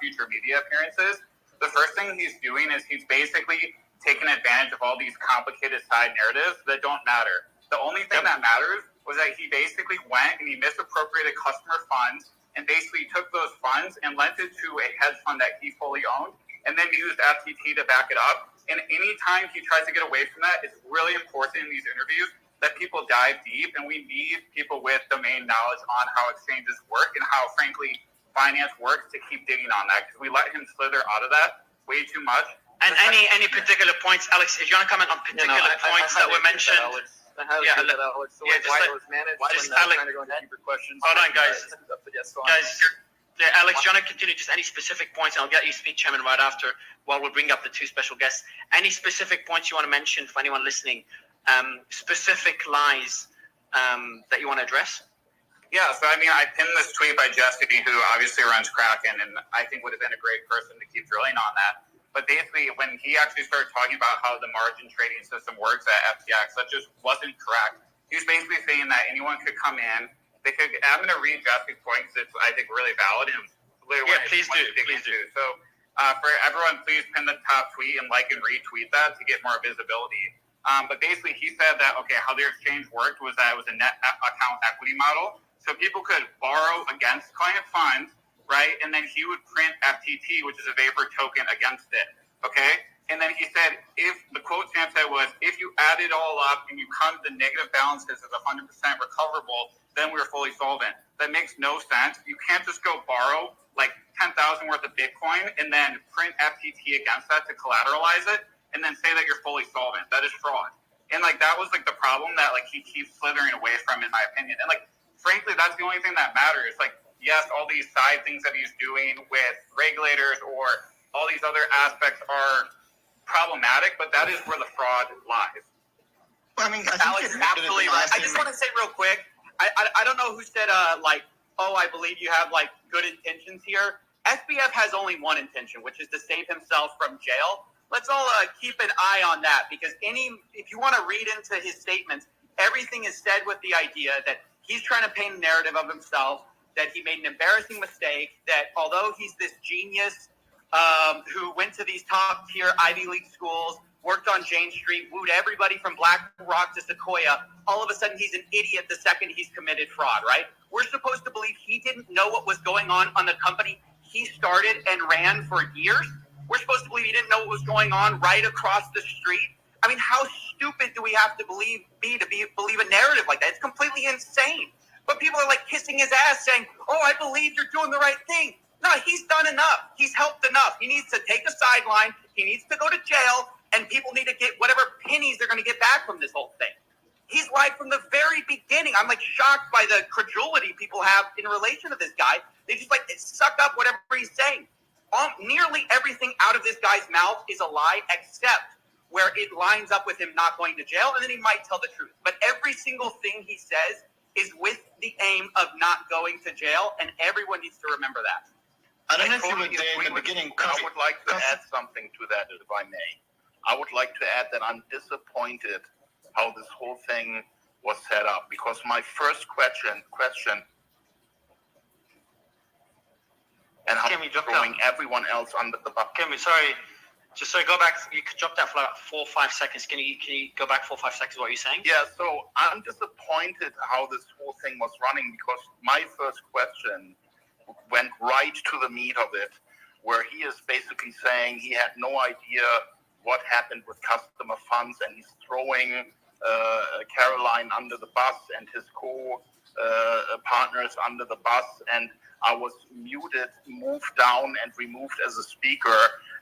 future media appearances. The first thing he's doing is he's basically taking advantage of all these complicated side narratives that don't matter. The only thing that matters was that he basically went and he misappropriated customer funds and basically took those funds and lent it to a hedge fund that he fully owned and then used FTT to back it up. And anytime he tries to get away from that, it's really important in these interviews that people dive deep, and we need people with domain knowledge on how exchanges work and how, frankly, finance works to keep digging on that, because we let him slither out of that way too much. And any particular points, Alex, if you want to comment on particular points that were mentioned. Why it was managed. Just Alex, trying to go into deeper questions. Hold on, guys. Yes, Alex, do you want to continue just any specific points? And I'll get you speak, Chairman, right after, while we'll bring up the two special guests. Any specific points you want to mention for anyone listening? Specific lies that you want to address? Yeah, so I mean, I pinned this tweet by Jesse, who obviously runs Kraken, and I think would have been a great person to keep drilling on that. But basically, when he actually started talking about how the margin trading system works at FTX, that just wasn't correct. He was basically saying that anyone could come in. They could. I'm going to read Jesse's point because it's, I think, really valid. And please do. So for everyone, please pin the top tweet and like and retweet that to get more visibility. But basically, he said that, okay, how the exchange worked was that it was a net account equity model. So people could borrow against client funds, right? And then he would print FTT, which is a vapor token, against it, okay? And then he said, if the quote Sam said was, if you add it all up and you come to the negative balances as 100% recoverable, then we're fully solvent. That makes no sense. You can't just go borrow like 10,000 worth of Bitcoin and then print FTT against that to collateralize it and then say that you're fully solvent. That is fraud. And like, that was like the problem that like he keeps slithering away from, in my opinion. And like, frankly, that's the only thing that matters. Like, yes, all these side things that he's doing with regulators or all these other aspects are problematic, but that is where the fraud lies. Well, I mean, Alex, absolutely right. I just want to say real quick, I don't know who said, like, oh, I believe you have, like, good intentions here. SBF has only one intention, which is to save himself from jail. Let's all keep an eye on that, because if you want to read into his statements, everything is said with the idea that he's trying to paint a narrative of himself, that he made an embarrassing mistake, that although he's this genius who went to these top-tier Ivy League schools, worked on Jane Street, wooed everybody from Black Rock to Sequoia, all of a sudden he's an idiot the second he's committed fraud, right? We're supposed to believe he didn't know what was going on the company he started and ran for years? We're supposed to believe he didn't know what was going on right across the street? I mean, how stupid do we have to believe a narrative like that? It's completely insane. But people are like kissing his ass saying, oh, I believe you're doing the right thing. No, he's done enough. He's helped enough. He needs to take a sideline. He needs to go to jail, and people need to get whatever pennies they're going to get back from this whole thing. He's lied from the very beginning. I'm like shocked by the credulity people have in relation to this guy. They just like suck up whatever he's saying. Nearly everything out of this guy's mouth is a lie, except where it lines up with him not going to jail, and then he might tell the truth. But every single thing he says is with the aim of not going to jail, and everyone needs to remember that. I don't know if you were there in the beginning. I would like to add something to that, if I may. I would like to add that I'm disappointed how this whole thing was set up, because my first question and how throwing everyone else under the bus. Go back. You could drop that for like 4 or 5 seconds. Can you go back 4 or 5 seconds? What you're saying? Yeah. So I'm disappointed how this whole thing was running, because my first question went right to the meat of it, where he is basically saying he had no idea what happened with customer funds, and he's throwing Caroline under the bus and his co-partners under the bus, and I was muted, moved down, and removed as a speaker,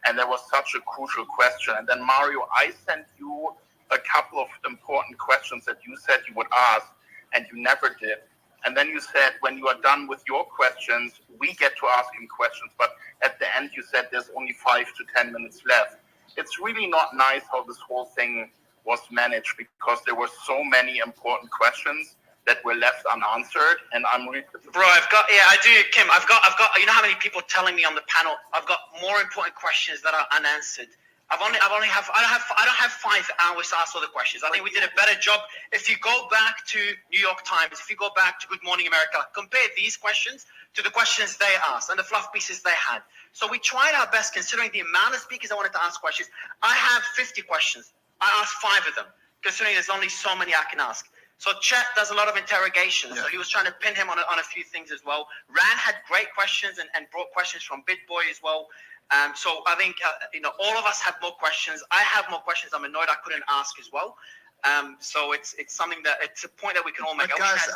and there was such a crucial question. And then, Mario, I sent you a couple of important questions that you said you would ask, and you never did. And then you said when you are done with your questions, we get to ask him questions. But at the end, you said there's only 5 to 10 minutes left. It's really not nice how this whole thing was managed, because there were so many important questions that were left unanswered, and I'm really... Bro, I do, Kim. I've got. You know how many people telling me on the panel? I've got more important questions that are unanswered. I don't have 5 hours to ask all the questions. I think we did a better job. If you go back to New York Times, if you go back to Good Morning America, compare these questions to the questions they asked and the fluff pieces they had. So we tried our best, considering the amount of speakers I wanted to ask questions. I have 50 questions. I asked 5 of them, considering there's only so many I can ask. So Chet does a lot of interrogation. So he was trying to pin him on a few things as well. Rand had great questions and brought questions from BitBoy as well. So I think all of us have more questions. I have more questions. I'm annoyed I couldn't ask as well. So it's something that it's a point that we can all make. But guys,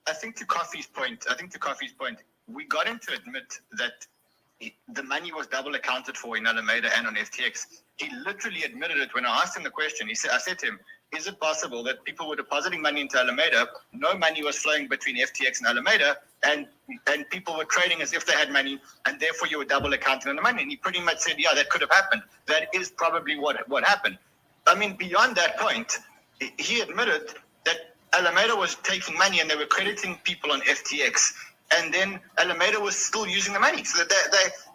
I think to Coffee's point, we got him to admit that the money was double accounted for in Alameda and on FTX. He literally admitted it when I asked him the question. I said to him, is it possible that people were depositing money into Alameda, no money was flowing between FTX and Alameda, and people were trading as if they had money, and therefore you were double accounting on the money? And he pretty much said, yeah, that could have happened. That is probably what happened. I mean, beyond that point, he admitted that Alameda was taking money and they were crediting people on FTX, and then Alameda was still using the money. So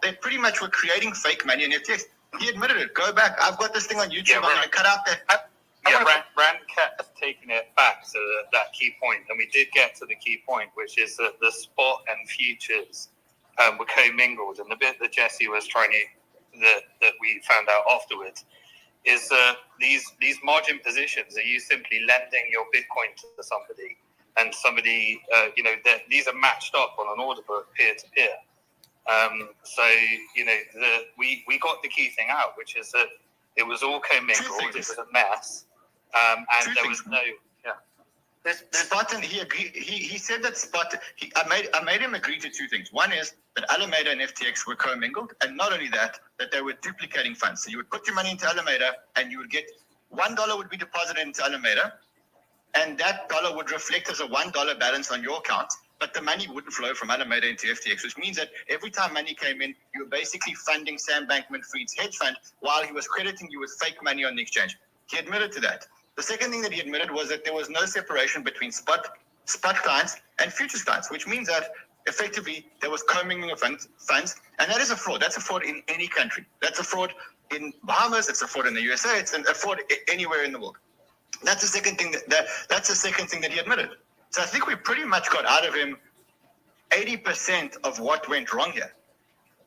they pretty much were creating fake money on FTX. He admitted it. Go back. I've got this thing on YouTube. I'm going to cut out that. Rand kept taking it back to that key point, and we did get to the key point, which is that the spot and futures were commingled. And the bit that Jesse was trying to, that we found out afterwards, is these margin positions. Are you simply lending your Bitcoin to somebody, and somebody, these are matched up on an order book peer to peer. So we got the key thing out, which is that it was all commingled. It was a mess. And there was no, Spot, and he said that Spot. I made him agree to 2 things. One is that Alameda and FTX were commingled, and not only that they were duplicating funds. So you would put your money into Alameda, and you would get $1 would be deposited into Alameda, and that dollar would reflect as a $1 balance on your account. But the money wouldn't flow from Alameda into FTX, which means that every time money came in, you were basically funding Sam Bankman-Fried's hedge fund while he was crediting you with fake money on the exchange. He admitted to that. The second thing that he admitted was that there was no separation between spot clients and futures clients, which means that effectively there was commingling of funds, and that is a fraud. That's a fraud in any country. That's a fraud in Bahamas. It's a fraud in the USA. It's a fraud anywhere in the world. That's the second thing that he admitted. So I think we pretty much got out of him 80% of what went wrong here.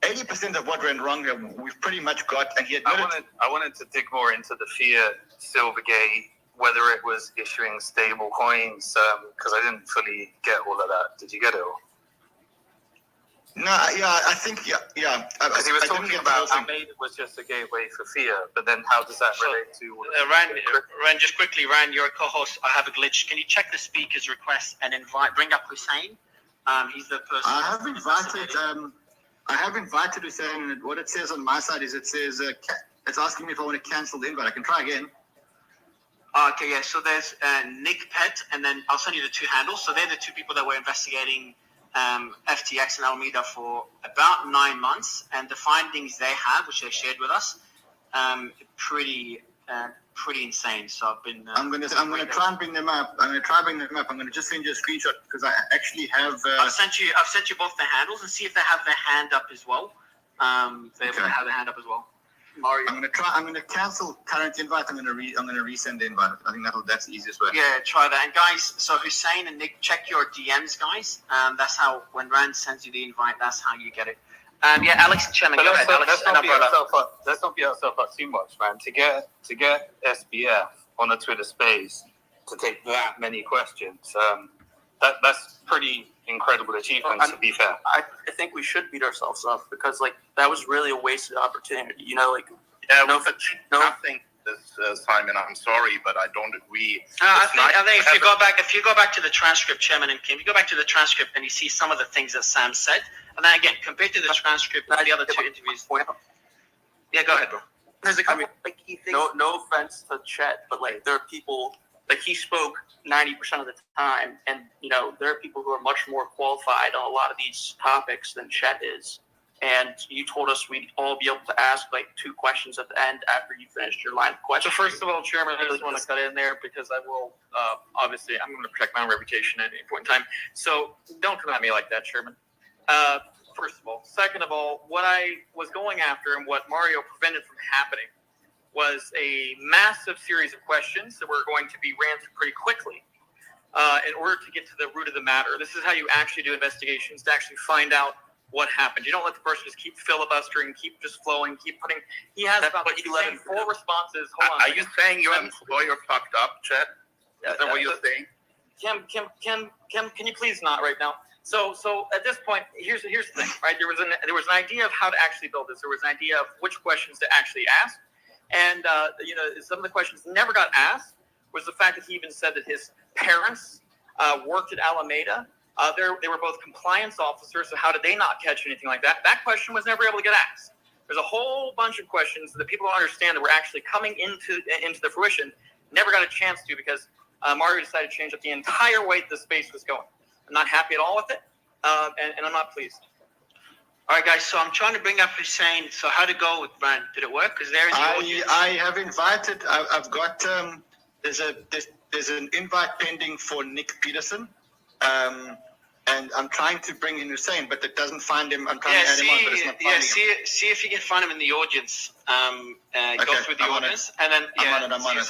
80% of what went wrong here, we've pretty much got, and he admitted. I wanted to dig more into the Fiat Silvergate, whether it was issuing stable coins, because I didn't fully get all of that. Did you get it all? No, I think. Because he was talking about Alameda was just a gateway for Fiat, but then how does that relate to? Rand, just quickly, Rand, you're a co-host. I have a glitch. Can you check the speaker's request and bring up Hussein? He's the person. I have invited Hussein, and what it says on my side is it says it's asking me if I want to cancel the invite. I can try again. Okay, yeah. So there's Nick Pett, and then I'll send you the 2 handles. So they're the 2 people that were investigating FTX and Alameda for about 9 months, and the findings they have, which they shared with us, pretty insane. So I've been. I'm gonna try and bring them up. I'm gonna just send you a screenshot because I actually have. I've sent you both their handles and see if they have their hand up as well. They have their hand up as well. Mario. I'm gonna cancel current invite. I'm gonna resend the invite. I think that's the easiest way. Yeah, try that. And guys, so Hussein and Nick, check your DMs, guys. That's how when Rand sends you the invite, that's how you get it. Alex and Chairman, go ahead. Alex, let's not beat ourselves up too much, man. To get SBF on a Twitter space to take that many questions, that's pretty incredible achievement. To be fair, I think we should beat ourselves up because that was really a wasted opportunity. Nothing. Simon, I'm sorry, but I don't agree. I think if you go back to the transcript, Chairman and Kim, you go back to the transcript and you see some of the things that Sam said, and then again compared to the transcript and the other 2 interviews. Yeah, go ahead, bro. There's a couple key things. No offense to Chet, but there are people like he spoke 90% of the time, and there are people who are much more qualified on a lot of these topics than Chet is. And you told us we'd all be able to ask like 2 questions at the end after you finished your line of questions. So first of all, Chairman, I just want to cut in there because I will, obviously, I'm going to protect my own reputation at any point in time. So don't come at me like that, Chairman. First of all. Second of all, what I was going after and what Mario prevented from happening was a massive series of questions that were going to be ran through pretty quickly in order to get to the root of the matter. This is how you actually do investigations, to actually find out what happened. You don't let the person just keep filibustering, keep just flowing, keep putting. He has That's about what you let him 4 do. responses. Hold on. Are you saying your employer fucked up, Chet? Is that what you're saying? Kim, can you please not right now? So at this point, here's the thing, right? There was an idea of how to actually build this. There was an idea of which questions to actually ask, and some of the questions never got asked. Was the fact that he even said that his parents worked at Alameda. They were both compliance officers, so how did they not catch anything like that? That question was never able to get asked. There's a whole bunch of questions that people don't understand that were actually coming into the fruition, never got a chance to because Mario decided to change up the entire way the space was going. I'm not happy at all with it, and I'm not pleased. All right, guys. So I'm trying to bring up Hussein. So how to go with Brand? Did it work? Because there's I have invited. I've got. There's an invite pending for Nick Peterson. And I'm trying to bring in Hussein, but it doesn't find him. I'm trying to add him on, but it's not finding him. See if you can find him in the audience. Go through the audience, and then I'm on it.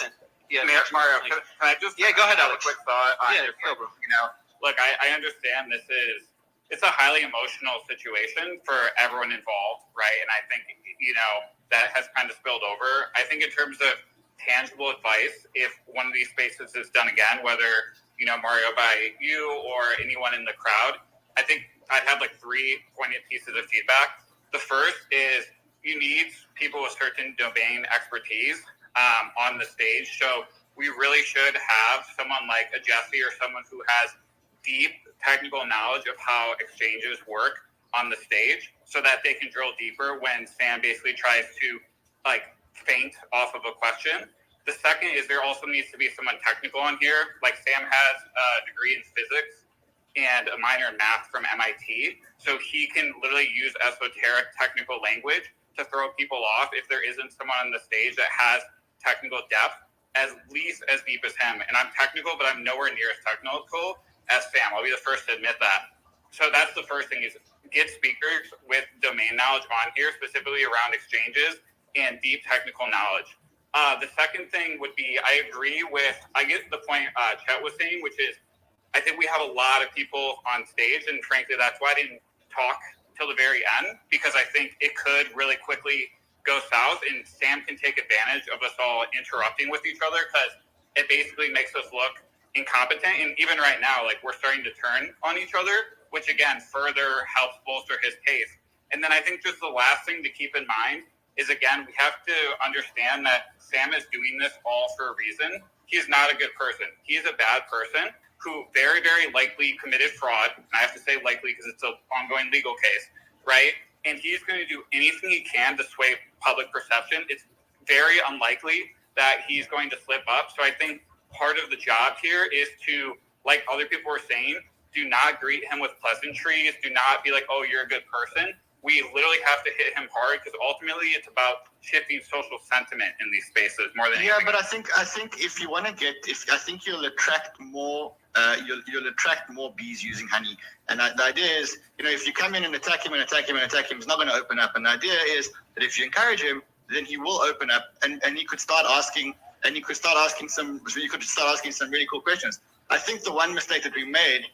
Yeah, Mario, can I just go ahead, have Alex. a quick thought on Yeah, this? go, bro. Look, I understand it's a highly emotional situation for everyone involved, right? And I think, that has kind of spilled over. I think in terms of tangible advice, if one of these spaces is done again, whether, Mario by you or anyone in the crowd, I think I'd have like 3 pointed pieces of feedback. The first is you need people with certain domain expertise on the stage. So we really should have someone like a Jesse or someone who has deep technical knowledge of how exchanges work on the stage so that they can drill deeper when Sam basically tries to feint off of a question. The second is there also needs to be someone technical on here. Like Sam has a degree in physics and a minor in math from MIT. So he can literally use esoteric technical language to throw people off if there isn't someone on the stage that has technical depth, at least as deep as him. And I'm technical, but I'm nowhere near as technical as Sam. I'll be the first to admit that. So that's the first thing, is get speakers with domain knowledge on here, specifically around exchanges and deep technical knowledge. The second thing would be, I get the point Chet was saying, which is, I think we have a lot of people on stage, and frankly, that's why I didn't talk till the very end, because I think it could really quickly go south, and Sam can take advantage of us all interrupting with each other, because it basically makes us look incompetent. And even right now, we're starting to turn on each other, which again further helps bolster his case. And then I think just the last thing to keep in mind is, again, we have to understand that Sam is doing this all for a reason. He's not a good person. He's a bad person who very, very likely committed fraud. And I have to say likely because it's an ongoing legal case, right? And he's going to do anything he can to sway public perception. It's very unlikely that he's going to slip up. So I think part of the job here is to, like other people were saying, do not greet him with pleasantries. Do not be like, oh, you're a good person. We literally have to hit him hard, because ultimately it's about shifting social sentiment in these spaces more than anything. But I think if you want to I think you'll attract more. You'll attract more bees using honey. And the idea is, if you come in and attack him, he's not going to open up. And the idea is that if you encourage him, then he will open up, and you could start asking some really cool questions. I think the one mistake that we made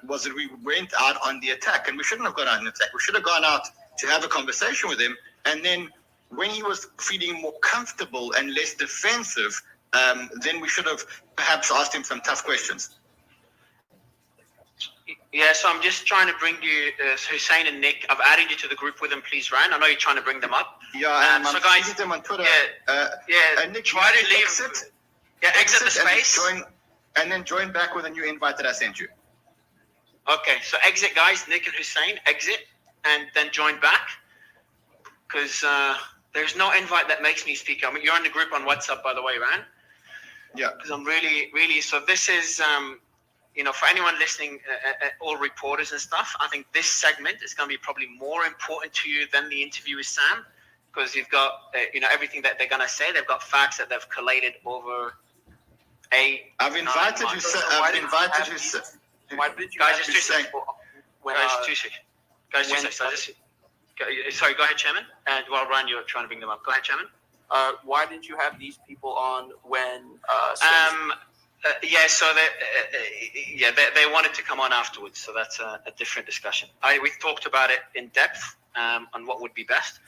was that we went out on the attack, and we shouldn't have gone out on the attack. We should have gone out to have a conversation with him, and then when he was feeling more comfortable and less defensive, then we should have perhaps asked him some tough questions. Yeah, so I'm just trying to bring you Hussein and Nick. I've added you to the group with them, please, Ryan. I know you're trying to bring them up. Yeah, I'm so guys, speaking to them on Twitter. Nick, try to leave. Exit the space. And then join back with a new invite that I sent you. Okay, so exit, guys. Nick and Hussein, exit, and then join back, because there's no invite that makes me speak. You're in the group on WhatsApp, by the way, Ryan. Yeah. Because I'm really. So this is, for anyone listening, all reporters and stuff. I think this segment is going to be probably more important to you than the interview with Sam, because you've got, everything that they're going to say. They've got facts that they've collated over I've invited you. I've invited you. Why did you Guys, have just these 2 seconds. people when, Guys, 2 seconds. Guys, 2 seconds. Sorry, go ahead, Chairman. And while Ryan, you're trying to bring them up. Go ahead, Chairman. why did you have these people on when? So they wanted to come on afterwards. So that's a different discussion. We talked about it in depth on what would be best,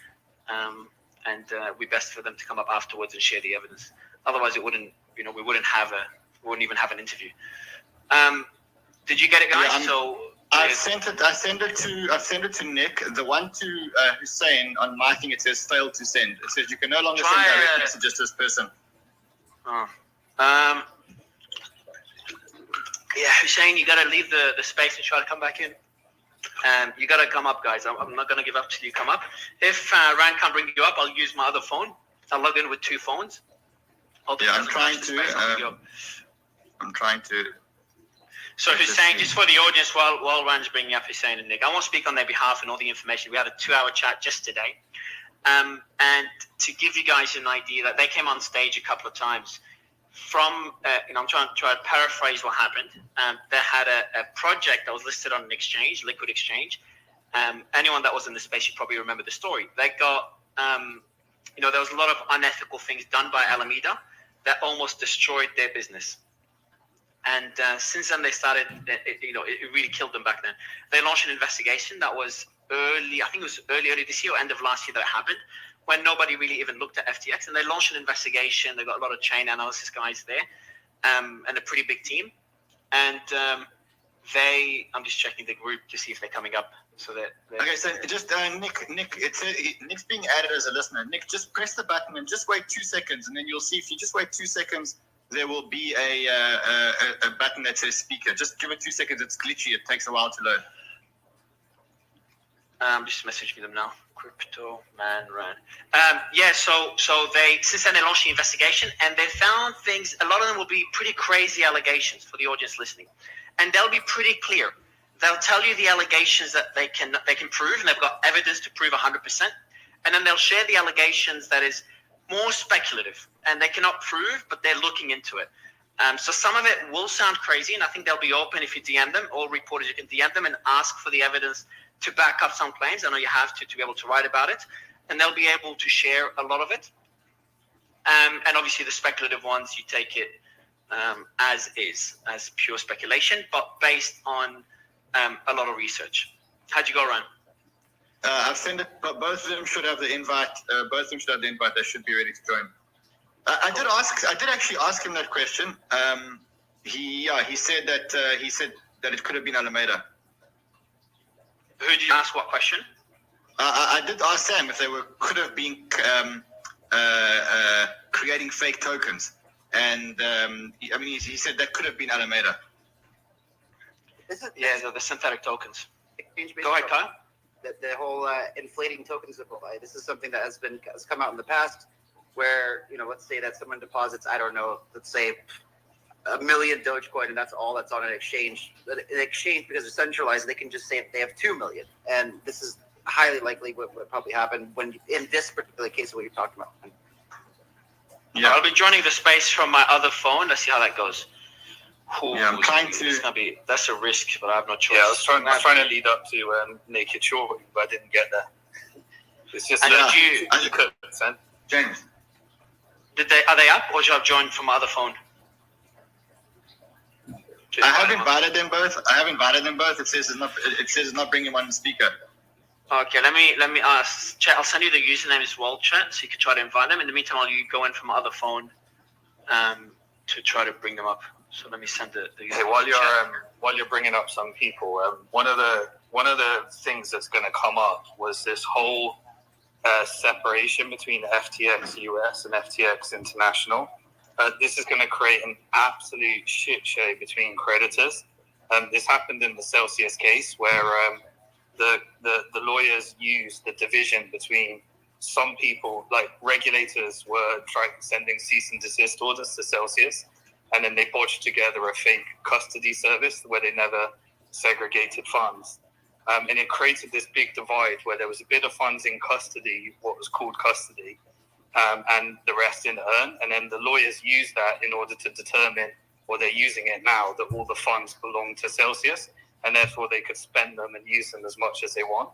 and we best for them to come up afterwards and share the evidence. Otherwise, it wouldn't. We wouldn't even have an interview. Did you get it, guys? Yeah, I sent it to Nick. The one to Hussein on my thing, it says failed to send. It says you can no longer send direct messages to this person. Hussein, you got to leave the space and try to come back in. You got to come up, guys. I'm not going to give up till you come up. If Ryan can't bring you up, I'll use my other phone. I'll log in with 2 phones. I'm trying to. So Hussein, just for the audience, while Ryan's bringing up Hussein and Nick, I won't speak on their behalf and all the information. We had a 2-hour chat just today. And to give you guys an idea that they came on stage a couple of times from, I'm trying to paraphrase what happened. They had a project that was listed on an exchange, liquid exchange. Anyone that was in the space, you probably remember the story. They got, there was a lot of unethical things done by Alameda that almost destroyed their business. And since then, they started, it really killed them back then. They launched an investigation that was early this year or end of last year that happened, when nobody really even looked at FTX. And they launched an investigation. They got a lot of chain analysis guys there, and a pretty big team. And I'm just checking the group to see if they're coming up. So okay, so just Nick, Nick's being added as a listener. Nick, just press the button and just wait 2 seconds, and then you'll see. If you just wait 2 seconds, there will be a button that says speaker. Just give it 2 seconds. It's glitchy. It takes a while to load. Just messaging them now. Crypto man run. So they since then they launched the investigation, and they found things. A lot of them will be pretty crazy allegations for the audience listening, and they'll be pretty clear. They'll tell you the allegations that they can prove, and they've got evidence to prove 100%. And then they'll share the allegations that is more speculative, and they cannot prove, but they're looking into it. So some of it will sound crazy, and I think they'll be open if you DM them. All reporters, you can DM them and ask for the evidence to back up some claims. I know you have to be able to write about it, and they'll be able to share a lot of it. And obviously the speculative ones, you take it as is, as pure speculation, but based on a lot of research. How'd you go, Ryan? I've sent it, but both of them should have the invite. They should be ready to join. I did actually ask him that question. He said that it could have been Alameda. Who did you ask what question? I did ask Sam if they could have been creating fake tokens, and he said that could have been Alameda. The synthetic tokens. Go ahead, Kyle. The whole inflating tokens of this is something that has come out in the past, where let's say that someone deposits, let's say 1 million Dogecoin, and that's all that's on an exchange. An exchange, because it's centralized, they can just say they have 2 million, and this is highly likely what probably happened when in this particular case of what you're talking about. Yeah, I'll be joining the space from my other phone. Let's see how that goes. I'm trying to. That's a risk, but I have no choice. Yeah, I was trying to lead up to naked short, but I didn't get there. It's just you couldn't send. James, are they up, or should I have joined from my other phone? I have invited them both. It says it's not bringing one speaker. Okay, let me ask. Chat. I'll send you the username as well, chat, so you can try to invite them. In the meantime, I'll go in from my other phone to try to bring them up. So let me send the hey, while you're bringing up some people, one of the things that's going to come up was this whole separation between FTX US and FTX International. This is going to create an absolute shit show between creditors. This happened in the Celsius case, where the lawyers used the division between some people, like regulators were sending cease and desist orders to Celsius, and then they bodged together a fake custody service where they never segregated funds. And it created this big divide where there was a bit of funds in custody, what was called custody, and the rest in earn. And then the lawyers used that in order to determine, or they're using it now, that all the funds belong to Celsius, and therefore they could spend them and use them as much as they want.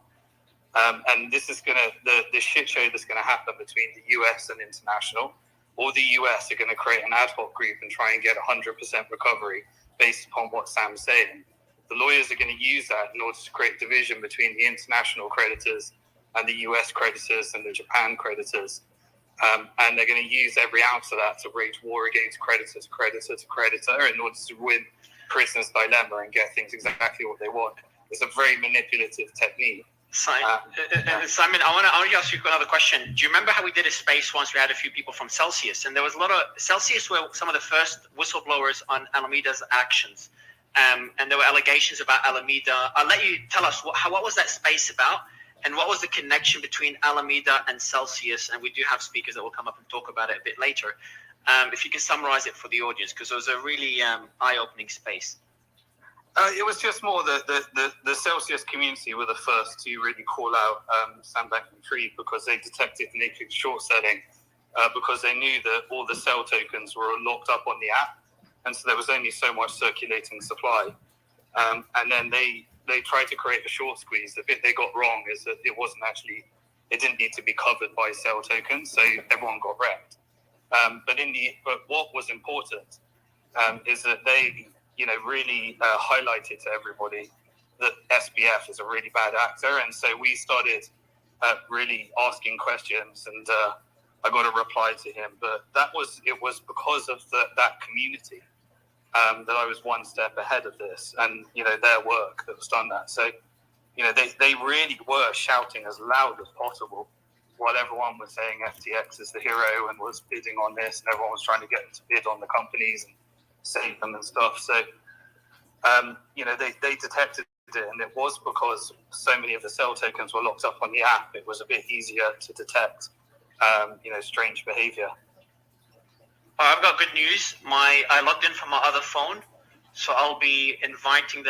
And this is the shit show that's going to happen between the US and international. Or the US are going to create an ad hoc group and try and get 100% recovery based upon what Sam's saying. The lawyers are going to use that in order to create division between the international creditors and the US creditors and the Japan creditors. And they're going to use every ounce of that to wage war against creditor to creditor to creditor in order to win prisoner's dilemma and get things exactly what they want. It's a very manipulative technique. Simon, I want to ask you another question. Do you remember how we did a space once? We had a few people from Celsius, and there was a lot of Celsius were some of the first whistleblowers on Alameda's actions, and there were allegations about Alameda. I'll let you tell us what was that space about, and what was the connection between Alameda and Celsius. And we do have speakers that will come up and talk about it a bit later. If you can summarize it for the audience, because it was a really eye-opening space. It was just more the Celsius community were the first to really call out Sam Bankman-Fried because they detected naked short selling because they knew that all the sell tokens were locked up on the app, and so there was only so much circulating supply. And then they tried to create a short squeeze. The bit they got wrong is that it didn't need to be covered by sell tokens, so everyone got wrecked. But what was important is that they really highlighted to everybody that SBF is a really bad actor. And so we started really asking questions, and I got a reply to him. But it was because of that community that I was one step ahead of this, and their work that was done that. So they really were shouting as loud as possible while everyone was saying FTX is the hero and was bidding on this, and everyone was trying to get them to bid on the companies and save them and stuff. So, they detected it, and it was because so many of the sell tokens were locked up on the app. It was a bit easier to detect, strange behavior. I've got good news. I logged in from my other phone, so I'll be inviting them